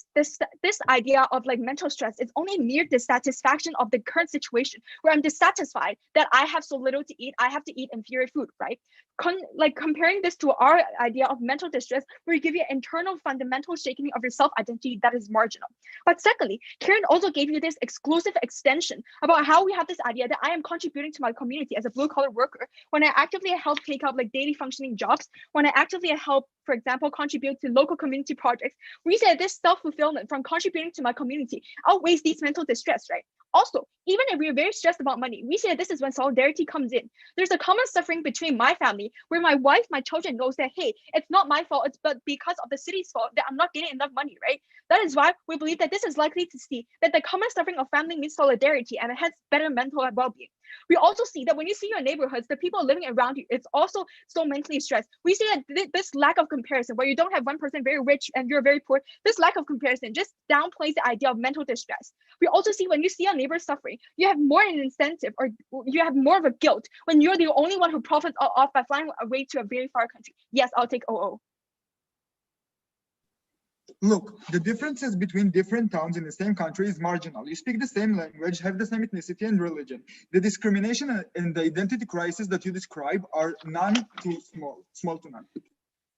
this idea of like mental stress is only mere dissatisfaction of the current situation, where I'm dissatisfied that I have so little to eat, I have to eat inferior food, right? Comparing this to our idea of mental distress, where we give you internal fundamental shaking of your self-identity that is marginal. But secondly, Karen also gave you this exclusive extension about how we have this idea that I am contributing to my community as a blue-collar worker when I actively help take up like daily functioning jobs, when I actively help, for example, contribute to local community projects. We say this self-fulfillment from contributing to my community outweighs these mental distress, right? Also, even if we're very stressed about money, we say this is when solidarity comes in. There's a common suffering between my family, where my wife, my children knows that, hey, it's not my fault, it's but because of the city's fault that I'm not getting enough money, right? That is why we believe that this is likely to see that the common suffering of family means solidarity and hence better mental well-being. We also see that when you see your neighborhoods, the people living around you, it's also so mentally stressed. We see that this lack of comparison, where you don't have one person very rich and you're very poor, this lack of comparison just downplays the idea of mental distress. We also see when you see your neighbor suffering, you have more an incentive, or you have more of a guilt when you're the only one who profits off by flying away to a very far country. Yes, I'll take OO. Look, the differences between different towns in the same country is marginal. You speak the same language, have the same ethnicity and religion. The discrimination and the identity crisis that you describe are none too small to none.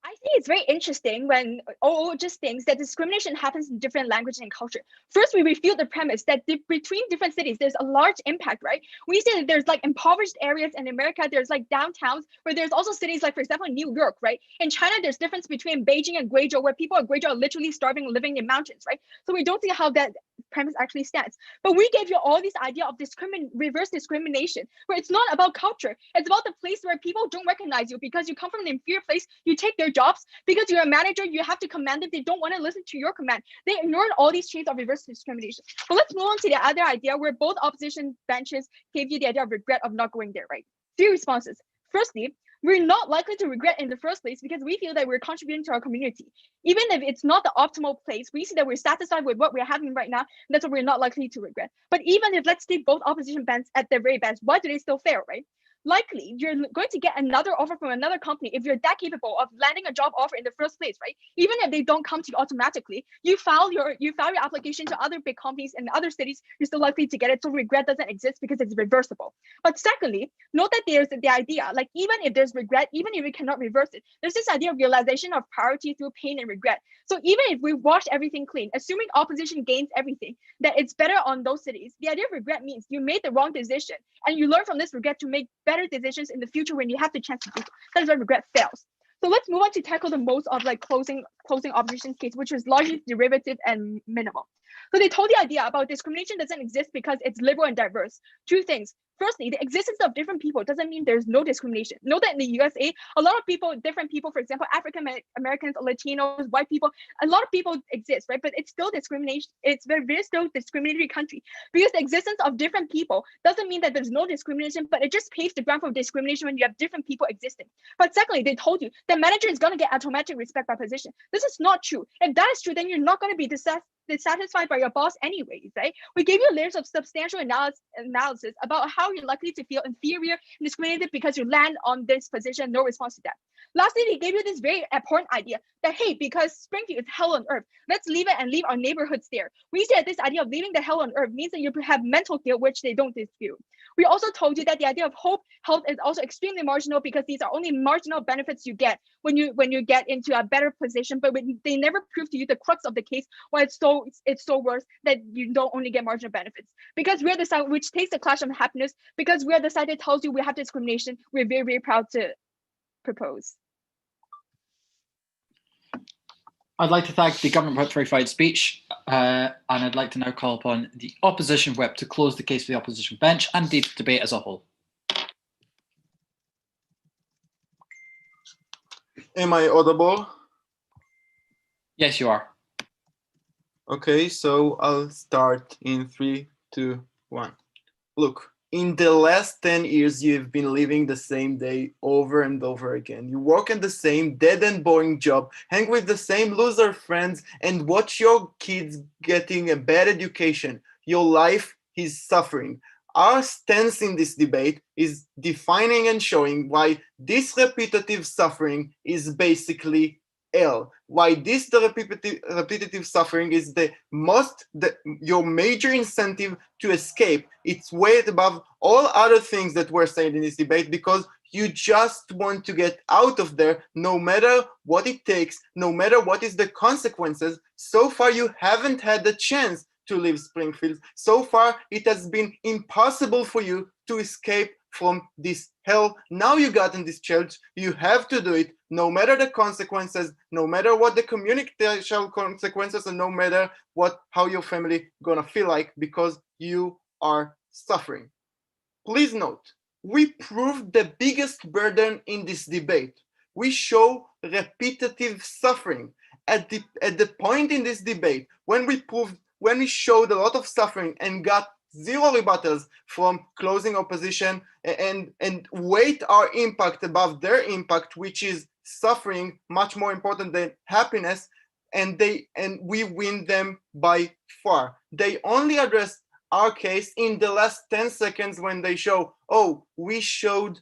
I think it's very interesting when OO just thinks that discrimination happens in different languages and culture. First, we refute the premise that between different cities, there's a large impact, right? We say that there's like impoverished areas in America, there's like downtowns, where there's also cities like, for example, New York, right? In China, there's difference between Beijing and Guizhou, where people at Guizhou are literally starving and living in mountains, right? So we don't see how that premise actually stands. But we gave you all this idea of reverse discrimination, where it's not about culture. It's about the place where people don't recognize you because you come from an inferior place. You take their jobs because you're a manager. You have to command them. They don't want to listen to your command. They ignored all these chains of reverse discrimination. But let's move on to the other idea, where both opposition benches gave you the idea of regret of not going there, right? Three responses. Firstly, we're not likely to regret in the first place because we feel that we're contributing to our community. Even if it's not the optimal place, we see that we're satisfied with what we're having right now. That's what we're not likely to regret. But even if, let's take both opposition bands at their very best, why do they still fail, right? likely you're going to get another offer from another company if you're that capable of landing a job offer in the first place, right? Even if they don't come to you automatically, you file your application to other big companies in other cities, you're still likely to get it. So regret doesn't exist because it's reversible. But secondly, note that there's the idea, like even if there's regret, even if we cannot reverse it, there's this idea of realization of priority through pain and regret. So even if we wash everything clean, assuming opposition gains everything, that it's better on those cities, the idea of regret means you made the wrong decision and you learn from this regret to make better decisions in the future when you have the chance to do so. That is why regret fails. So let's move on to tackle the most of like closing opposition case, which is largely derivative and minimal. So they told the idea about discrimination doesn't exist because it's liberal and diverse. Two things. Firstly, the existence of different people doesn't mean there's no discrimination. Note that in the USA, a lot of people, different people, for example, African Americans, Latinos, white people, a lot of people exist, right? But it's still discrimination. It's very still discriminatory country because the existence of different people doesn't mean that there's no discrimination, but it just paves the ground for discrimination when you have different people existing. But secondly, they told you that manager is going to get automatic respect by position. This is not true. If that is true, then you're not going to be dissatisfied by your boss anyways, right? We gave you layers of substantial analysis about how you're likely to feel inferior and discriminated because you land on this position, no response to that. Lastly, they gave you this very important idea that, hey, because Springfield is hell on earth, let's leave it and leave our neighborhoods there. We said this idea of leaving the hell on earth means that you have mental guilt, which they don't dispute. We also told you that the idea of hope, health is also extremely marginal because these are only marginal benefits you get when you get into a better position, but they never prove to you the crux of the case why it's so worse that you don't only get marginal benefits. Because we're the side which takes the clash of happiness, because we're the side that tells you we have discrimination, we're very, very proud to propose. I'd like to thank the government whip for a fine speech, and I'd like to now call upon the opposition whip to close the case for the opposition bench and the debate as a whole. Am I audible? Yes, you are. Okay, so I'll start in 3, 2, 1. Look, in the last 10 years, you've been living the same day over and over again. You work in the same dead and boring job, hang with the same loser friends, and watch your kids getting a bad education. Your life is suffering. Our stance in this debate is defining and showing why this repetitive suffering is basically hell. Why this repetitive suffering is your major incentive to escape. It's way above all other things that were said in this debate because you just want to get out of there no matter what it takes, no matter what is the consequences. So far, you haven't had the chance to leave Springfield. So far, it has been impossible for you to escape from this hell. Now you got in this church, you have to do it, no matter the consequences, no matter what the communicational consequences, and no matter how your family gonna feel like, because you are suffering. Please note, we proved the biggest burden in this debate. We show repetitive suffering. At the point in this debate, when we showed a lot of suffering and got zero rebuttals from closing opposition and weight our impact above their impact, which is suffering much more important than happiness, and we win them by far. They only addressed our case in the last 10 seconds when they show, oh, we showed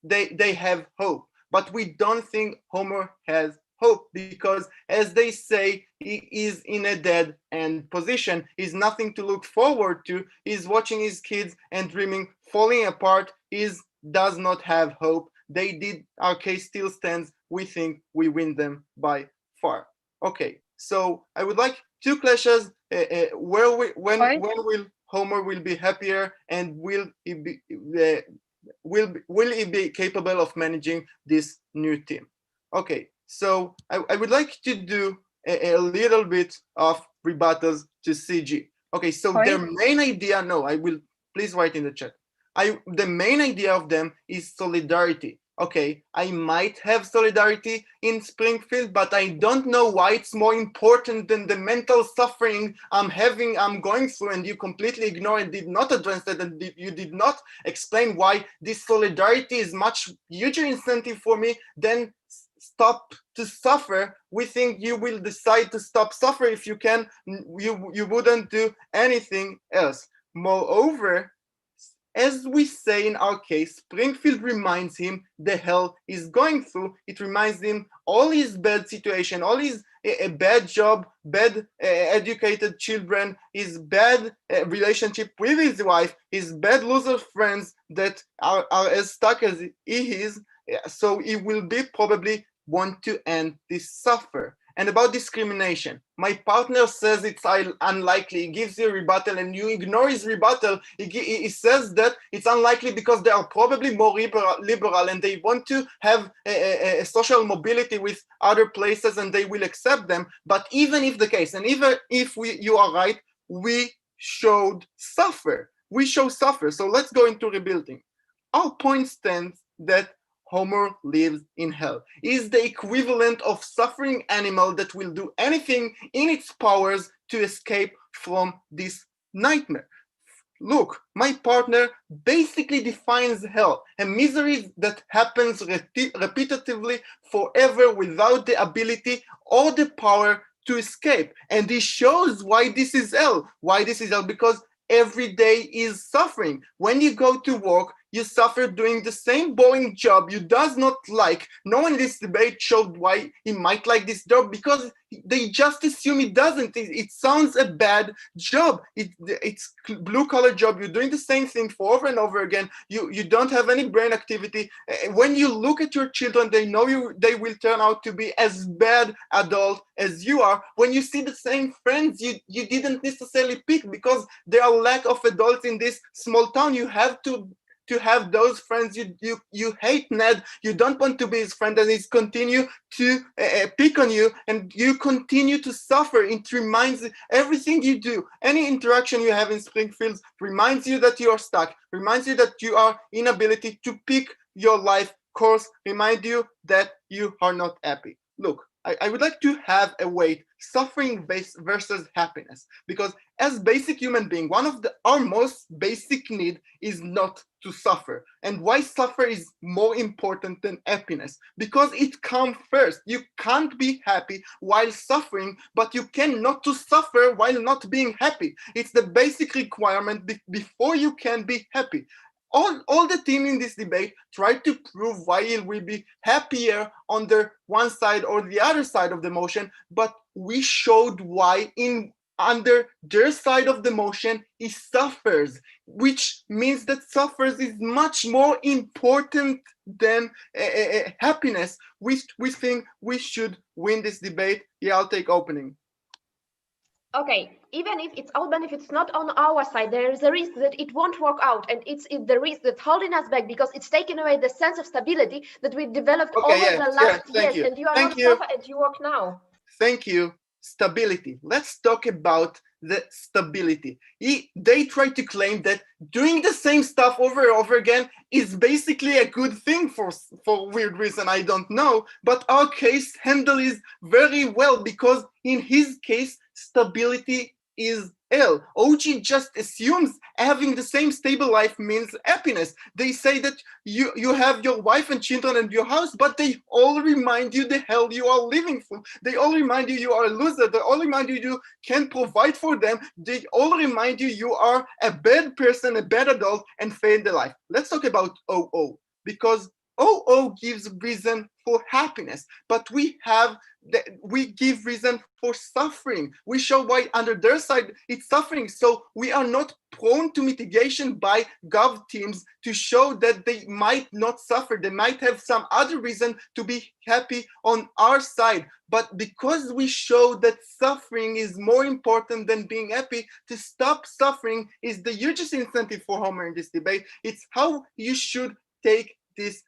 they have hope. But we don't think Homer has hope because, as they say, he is in a dead end position. He's nothing to look forward to. He's watching his kids and dreaming, falling apart. He does not have hope. They did. Our case still stands. We think we win them by far. Okay, so I would like two clashes. When will Homer will be happier, and will he be capable of managing this new team? Okay. So I would like to do a little bit of rebuttals to CG. Okay, so their main idea, I will, please write in the chat. The main idea of them is solidarity. Okay, I might have solidarity in Springfield, but I don't know why it's more important than the mental suffering I'm going through, and you completely ignore and did not address that, and you did not explain why this solidarity is much huger incentive for me than stop to suffer. We think you will decide to stop suffer if you can. You wouldn't do anything else. Moreover, as we say in our case, Springfield reminds him the hell he's going through. It reminds him all his bad situation, all his a bad job, bad educated children, his bad relationship with his wife, his bad loser friends that are as stuck as he is. So he will be probably want to end this suffer. And about discrimination, my partner says it's unlikely. He gives you a rebuttal and you ignore his rebuttal. He says that it's unlikely because they are probably more liberal and they want to have a social mobility with other places and they will accept them. But even if the case, and even if you are right, we showed suffer. We show suffer. So let's go into rebuilding. Our point stands that Homer lives in hell. He is the equivalent of suffering animal that will do anything in its powers to escape from this nightmare. Look, my partner basically defines hell, a misery that happens repetitively forever without the ability or the power to escape. And he shows why this is hell. Why this is hell? Because every day is suffering. When you go to work, you suffer doing the same boring job you does not like. No one in this debate showed why he might like this job because they just assume he doesn't. It sounds a bad job. It's blue-collar job. You're doing the same thing for over and over again. You don't have any brain activity. When you look at your children, they know they will turn out to be as bad adult as you are. When you see the same friends you didn't necessarily pick because there are lack of adults in this small town, you have to have those friends you hate. Ned, you don't want to be his friend, and he's continue to pick on you, and you continue to suffer. It reminds everything you do, any interaction you have in Springfield reminds you that you are stuck, reminds you that you are inability to pick your life course, remind you that you are not happy. Look, I would like to have a weight, suffering versus happiness, because as basic human being, one of our most basic need is not to suffer. And why suffer is more important than happiness? Because it comes first. You can't be happy while suffering, but you cannot to suffer while not being happy. It's the basic requirement before you can be happy. All the team in this debate tried to prove why it will be happier on the one side or the other side of the motion, but we showed why under their side of the motion he suffers, which means that suffers is much more important than happiness. We think we should win this debate. Yeah, I'll take opening. Okay, even if it's all benefits not on our side, there is a risk that it won't work out, and it's the risk that's holding us back because it's taken away the sense of stability that we developed over the last years. And you are not suffer at your work now. Thank you. Stability. Let's talk about the stability. They try to claim that doing the same stuff over and over again is basically a good thing for weird reason I don't know, but our case handles it very well because in his case stability is hell. OG just assumes having the same stable life means happiness. They say that you have your wife and children and your house, but they all remind you the hell you are living for. They all remind you are a loser. They all remind you can't provide for them. They all remind you are a bad person, a bad adult, and failed the life. Let's talk about OO, because OO gives reason for happiness, but we give reason for suffering. We show why under their side it's suffering. So we are not prone to mitigation by gov teams to show that they might not suffer. They might have some other reason to be happy on our side. But because we show that suffering is more important than being happy, to stop suffering is the hugest incentive for Homer in this debate. It's how you should take these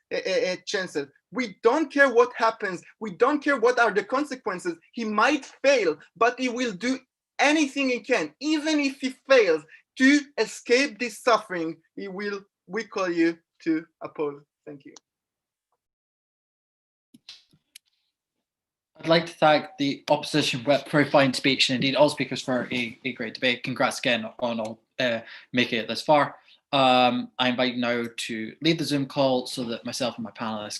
chances. We don't care what happens. We don't care what are the consequences. He might fail, but he will do anything he can, even if he fails, to escape this suffering. We call you to oppose. Thank you. I'd like to thank the opposition for a fine speech and indeed all speakers for a great debate. Congrats again on all making it this far. I invite now to lead the Zoom call so that myself and my panelists